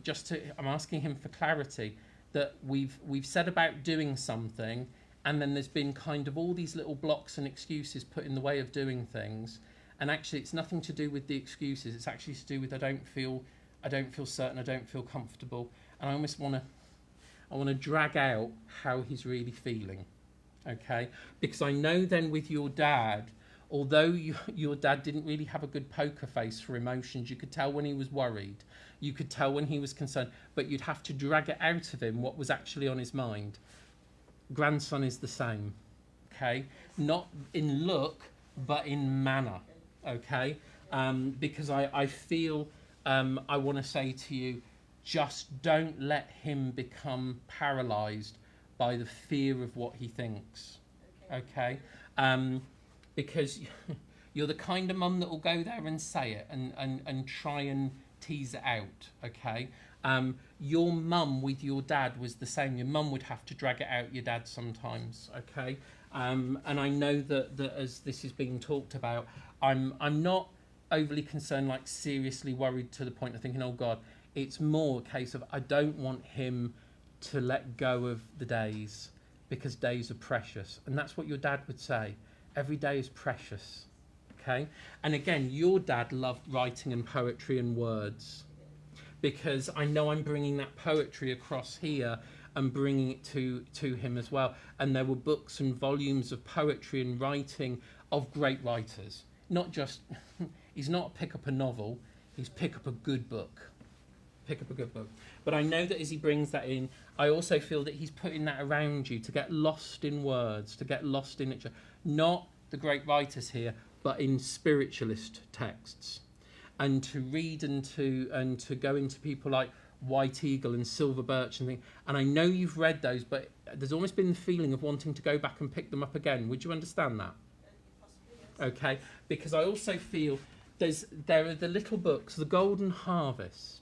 asking him for clarity, that we've said about doing something, and then there's been kind of all these little blocks and excuses put in the way of doing things, and actually it's nothing to do with the excuses. It's actually to do with I don't feel certain, I don't feel comfortable, and I almost want to drag out how he's really feeling, okay? Because I know then with your dad, although your dad didn't really have a good poker face for emotions, you could tell when he was worried, you could tell when he was concerned, but you'd have to drag it out of him what was actually on his mind. Grandson is the same, okay? Not in look, but in manner, okay? Because I feel, I want to say to you, just don't let him become paralysed by the fear of what he thinks, okay? Because you're the kind of mum that will go there and say it and try and tease it out, okay? Your mum with your dad was the same. Your mum would have to drag it out your dad sometimes, okay? And I know that as this is being talked about, I'm not overly concerned, like seriously worried to the point of thinking, oh God. It's more a case of I don't want him to let go of the days, because days are precious. And that's what your dad would say. Every day is precious, okay? And again, your dad loved writing and poetry and words, because I know I'm bringing that poetry across here and bringing it to him as well. And there were books and volumes of poetry and writing of great writers. Not just, he's not pick up a novel, he's pick up a good book. Pick up a good book. But I know that as he brings that in, I also feel that he's putting that around you to get lost in words, to get lost in it. Not the great writers here, but in spiritualist texts. And to read and to go into people like White Eagle and Silver Birch and things. And I know you've read those, but there's almost been the feeling of wanting to go back and pick them up again. Would you understand that? Okay, because I also feel there are the little books, The Golden Harvest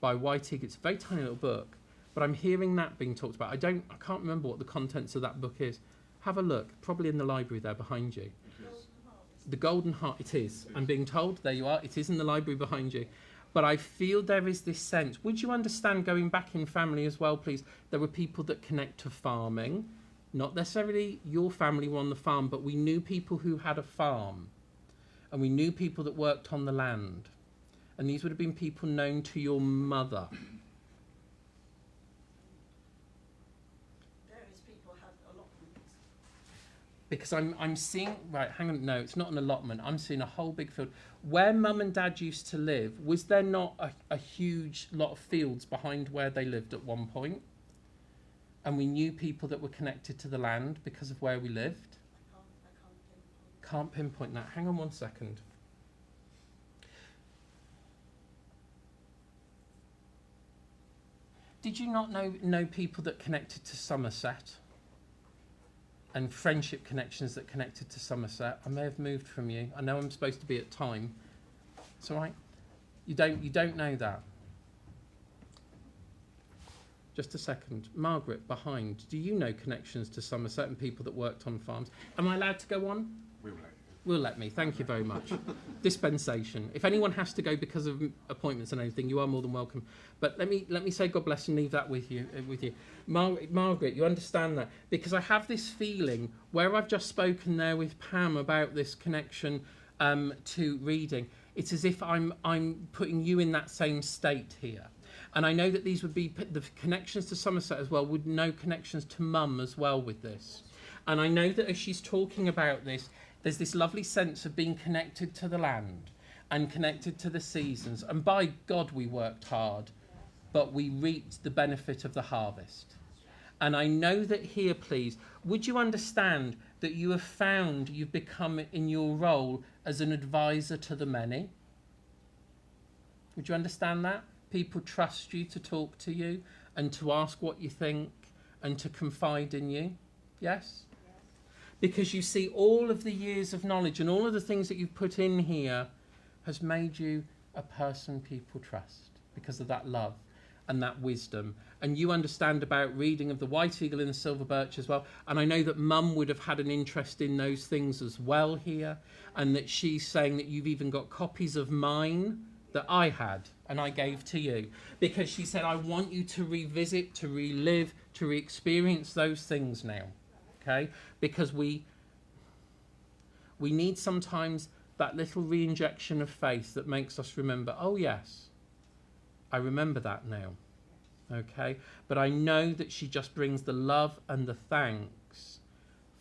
by White Eagle. It's a very tiny little book, but I'm hearing that being talked about. I can't remember what the contents of that book is. Have a look, probably in the library there behind you. The Golden Heart, it is. I'm being told, there you are, it is in the library behind you. But I feel there is this sense, would you understand, going back in family as well, please, there were people that connect to farming, not necessarily your family were on the farm, but we knew people who had a farm, and we knew people that worked on the land. And these would have been people known to your mother. Various people have allotments. Because I'm seeing, right, hang on, no, it's not an allotment. I'm seeing a whole big field. Where mum and dad used to live, was there not a huge lot of fields behind where they lived at one point? And we knew people that were connected to the land because of where we lived? I Can't pinpoint that. Hang on one second. Did you not know people that connected to Somerset? And friendship connections that connected to Somerset? I may have moved from you. I know I'm supposed to be at time. It's all right. You don't know that. Just a second. Margaret, behind, do you know connections to Somerset and people that worked on farms? Am I allowed to go on? We'll let you. Will let me. Thank you very much. Dispensation. If anyone has to go because of appointments and anything, you are more than welcome. But let me say God bless and leave that with you. Margaret, you understand that? Because I have this feeling where I've just spoken there with Pam about this connection to reading. It's as if I'm putting you in that same state here. And I know that these would be the connections to Somerset as well, would know connections to Mum as well with this. And I know that as she's talking about this, there's this lovely sense of being connected to the land and connected to the seasons. And by God, we worked hard, but we reaped the benefit of the harvest. And I know that here, please, would you understand that you have found you've become in your role as an advisor to the many? Would you understand that? People trust you to talk to you and to ask what you think and to confide in you. Yes? Because you see, all of the years of knowledge and all of the things that you've put in here has made you a person people trust because of that love and that wisdom. And you understand about reading of the White Eagle and the Silver Birch as well. And I know that Mum would have had an interest in those things as well here. And that she's saying that you've even got copies of mine that I had and I gave to you. Because she said, I want you to revisit, to relive, to re-experience those things now. Okay? Because we need sometimes that little re-injection of faith that makes us remember, oh yes, I remember that now. Okay? But I know that she just brings the love and the thanks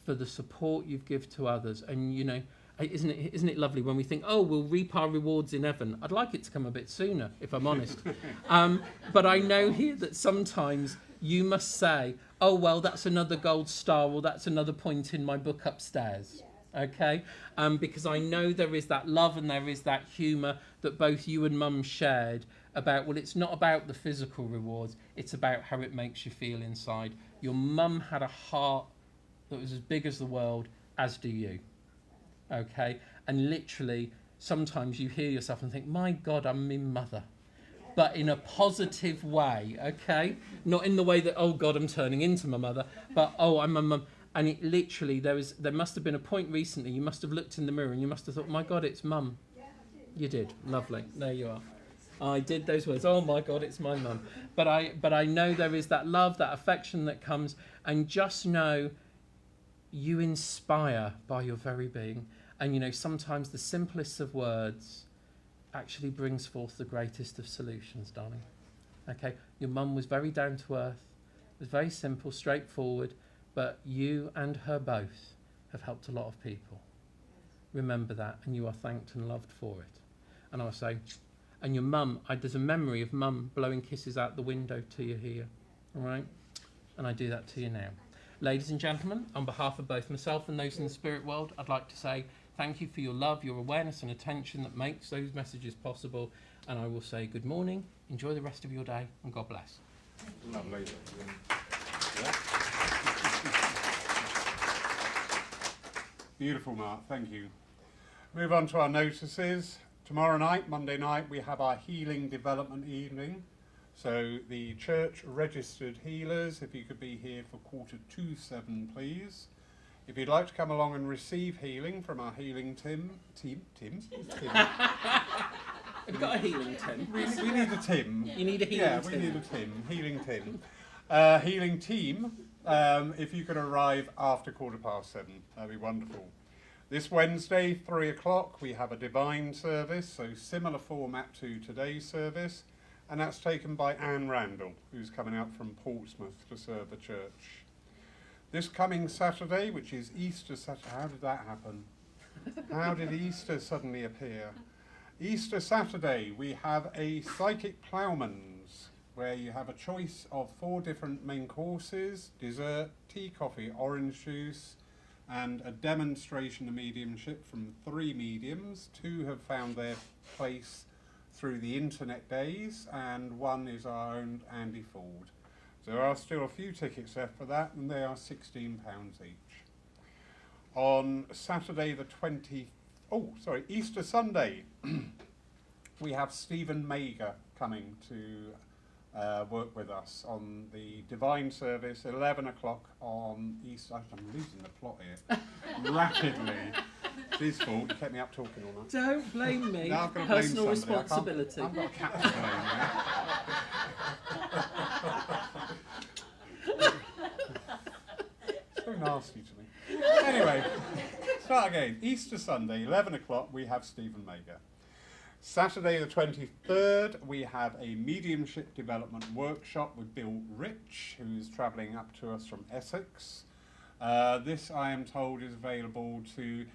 for the support you've given to others. And you know, isn't it lovely when we think, oh, we'll reap our rewards in heaven? I'd like it to come a bit sooner, if I'm honest. But I know here that sometimes you must say, oh, well, that's another gold star, or that's another point in my book upstairs. Okay? Because I know there is that love and there is that humour that both you and Mum shared about, well, it's not about the physical rewards, it's about how it makes you feel inside. Your mum had a heart that was as big as the world, as do you. Okay? And literally, sometimes you hear yourself and think, my God, I'm my mother. But in a positive way, okay? Not in the way that, oh God, I'm turning into my mother, but oh, I'm my mum. And it literally, there must have been a point recently, you must have looked in the mirror and you must have thought, my God, it's Mum. You did. Lovely. There you are. I did those words. Oh my God, it's my mum. But I know there is that love, that affection that comes, and just know you inspire by your very being. And you know, sometimes the simplest of words actually brings forth the greatest of solutions, darling. Okay? Your mum was very down to earth, was very simple, straightforward, but you and her both have helped a lot of people. Remember that, and you are thanked and loved for it. And I'll say, and your mum, there's a memory of Mum blowing kisses out the window to you here, all right? And I do that to you now. Ladies and gentlemen, on behalf of both myself and those in the spirit world, I'd like to say thank you for your love, your awareness and attention that makes those messages possible. And I will say good morning, enjoy the rest of your day, and God bless. Lovely. Beautiful, Mark. Thank you. Move on to our notices. Tomorrow night, Monday night, we have our healing development evening. So the church registered healers, if you could be here for 6:45, please. If you'd like to come along and receive healing from our healing Tim. Have you got a healing Tim? We need a Tim. You need a healing Yeah, Tim. we need a Tim. Healing Tim. Healing team, if you could arrive after 7:15, that'd be wonderful. This Wednesday, 3 o'clock, we have a divine service, so similar format to today's service, and that's taken by Anne Randall, who's coming out from Portsmouth to serve the church. This coming Saturday, which is Easter Saturday, how did that happen? How did Easter suddenly appear? Easter Saturday, we have a Psychic Ploughman's, where you have a choice of 4 different main courses, dessert, tea, coffee, orange juice, and a demonstration of mediumship from 3 mediums. 2 have found their place through the internet days, and 1 is our own Andy Ford. So there are still a few tickets left for that, and they are £16 each. On Saturday the Easter Sunday, we have Stephen Mager coming to work with us on the Divine Service, 11 o'clock on East. I'm losing the plot here rapidly. It's his fault. He kept me up talking all night. Don't blame me. No, I'm gonna blame Personal somebody. responsibility. I've got a cat to blame now. So nasty to me. Anyway, start again. Easter Sunday, 11 o'clock, we have Stephen Mager. Saturday the 23rd, we have a mediumship development workshop with Bill Rich, who is travelling up to us from Essex. This, I am told, is available to,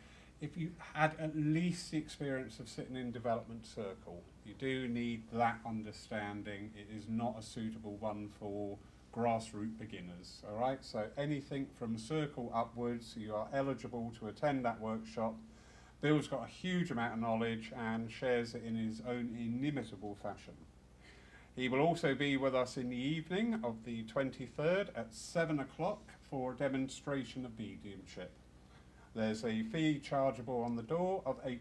if you had at least the experience of sitting in development circle. You do need that understanding. It is not a suitable one for grassroots beginners, all right? So anything from circle upwards, you are eligible to attend that workshop. Bill's got a huge amount of knowledge and shares it in his own inimitable fashion. He will also be with us in the evening of the 23rd at 7 o'clock for a demonstration of mediumship. There's a fee chargeable on the door of £8.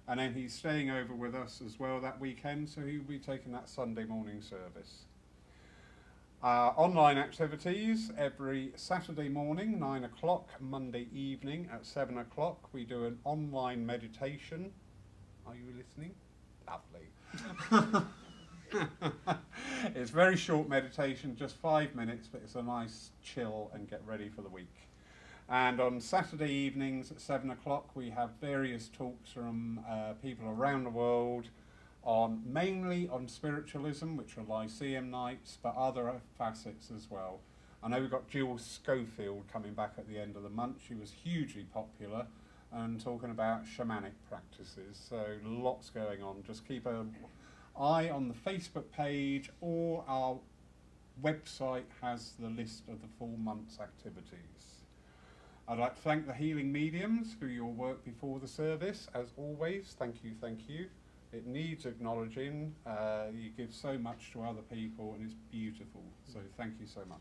And then he's staying over with us as well that weekend, so he'll be taking that Sunday morning service. Online activities every Saturday morning, 9 o'clock, Monday evening at 7 o'clock. We do an online meditation. Are you listening? Lovely. It's very short meditation, just 5 minutes, but it's a nice chill and get ready for the week. And on Saturday evenings at 7 o'clock, we have various talks from people around the world, mainly on spiritualism, which are Lyceum nights, but other facets as well. I know we've got Jill Schofield coming back at the end of the month. She was hugely popular and talking about shamanic practices. So lots going on. Just keep an eye on the Facebook page, or our website has the list of the full month's activities. I'd like to thank the Healing Mediums for your work before the service. As always, thank you, thank you. It needs acknowledging. You give so much to other people and it's beautiful. So thank you so much.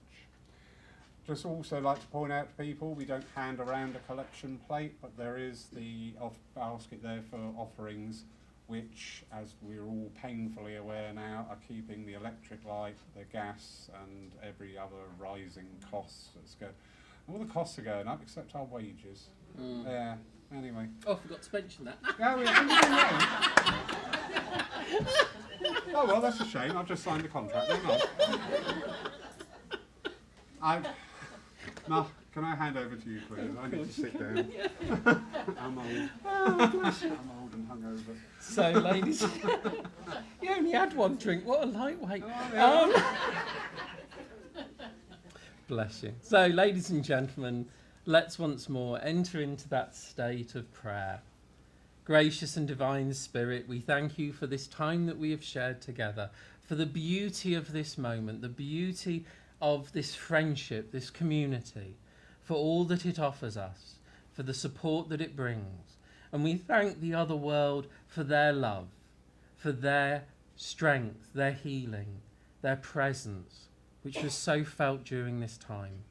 Just also like to point out to people, we don't hand around a collection plate, but there is the basket there for offerings, which, as we're all painfully aware now, are keeping the electric light, the gas and every other rising cost that's going. All the costs are going up except our wages. Yeah. Anyway. Oh, I forgot to mention that. Oh well, that's a shame. I've just signed the contract. Hang on. Mark, can I hand over to you, please? I need to sit down. I'm old. I'm old and hungover. So, ladies, you only had one drink. What a lightweight. Bless you. So, ladies and gentlemen, let's once more enter into that state of prayer. Gracious and divine Spirit, we thank you for this time that we have shared together, for the beauty of this moment, the beauty of this friendship, this community, for all that it offers us, for the support that it brings. And we thank the other world for their love, for their strength, their healing, their presence, which was so felt during this time.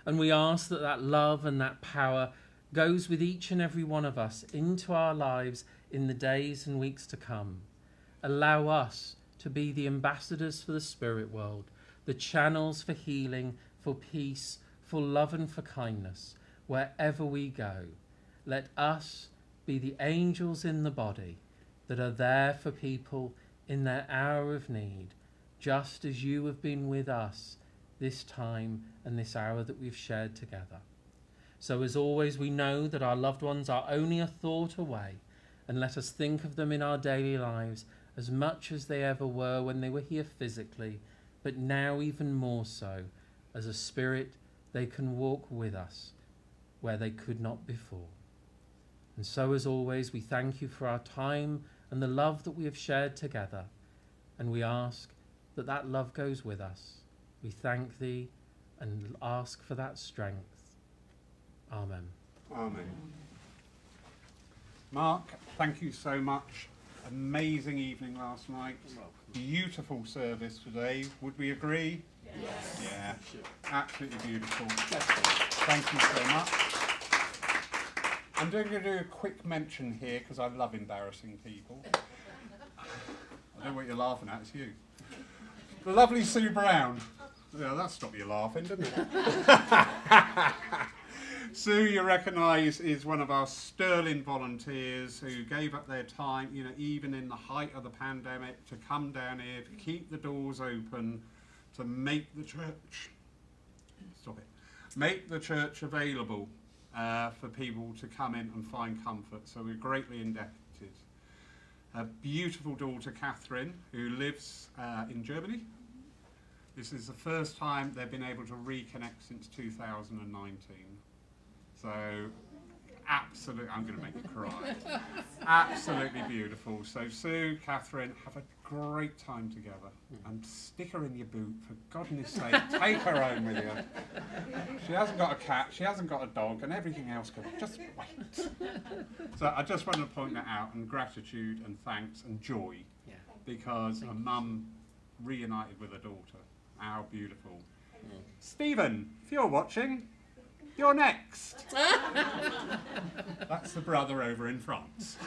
And we ask that that love and that power goes with each and every one of us into our lives in the days and weeks to come. Allow us to be the ambassadors for the spirit world, the channels for healing, for peace, for love and for kindness, wherever we go. Let us be the angels in the body that are there for people in their hour of need, just as you have been with us this time and this hour that we've shared together. So as always, we know that our loved ones are only a thought away, and let us think of them in our daily lives as much as they ever were when they were here physically, but now even more so. As a spirit, they can walk with us where they could not before. And so as always, we thank you for our time and the love that we have shared together, and we ask that that love goes with us. We thank thee and ask for that strength. Amen. Amen. Mark, thank you so much. Amazing evening last night. Beautiful service today. Would we agree? Yes. Yeah. Absolutely beautiful. Thank you so much. I'm going to do a quick mention here because I love embarrassing people. I don't know what you're laughing at, it's you. The lovely Sue Brown. Yeah, that stopped you laughing, didn't it? Sue, you recognise, is one of our sterling volunteers who gave up their time, you know, even in the height of the pandemic, to come down here, to keep the doors open, to make the church, make the church available for people to come in and find comfort. So we're greatly indebted. A beautiful daughter, Catherine, who lives in Germany. This is the first time they've been able to reconnect since 2019. So, absolutely, I'm going to make you cry. Absolutely beautiful. So, Sue, Catherine, have a great time together. And stick her in your boot, for goodness sake. Take her home with you. She hasn't got a cat, she hasn't got a dog, and everything else can just wait. So, I just wanted to point that out, and gratitude and thanks and joy. Yeah. Because a mum reunited with a daughter. How beautiful. Stephen, if you're watching, you're next. That's the brother over in France.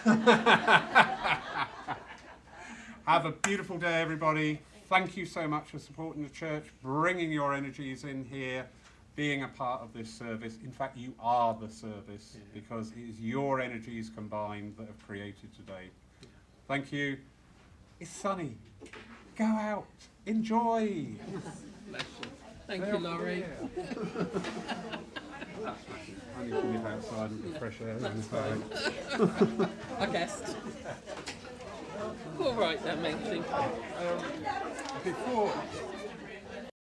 Have a beautiful day, everybody. Thank you so much for supporting the church, bringing your energies in here, being a part of this service. In fact, you are the service, because it is your energies combined that have created today. Thank you. It's sunny. Go out. Enjoy. Bless you. Thank you, Laurie. I need to nip outside and get fresh air inside. I guessed. All right then, matey. Before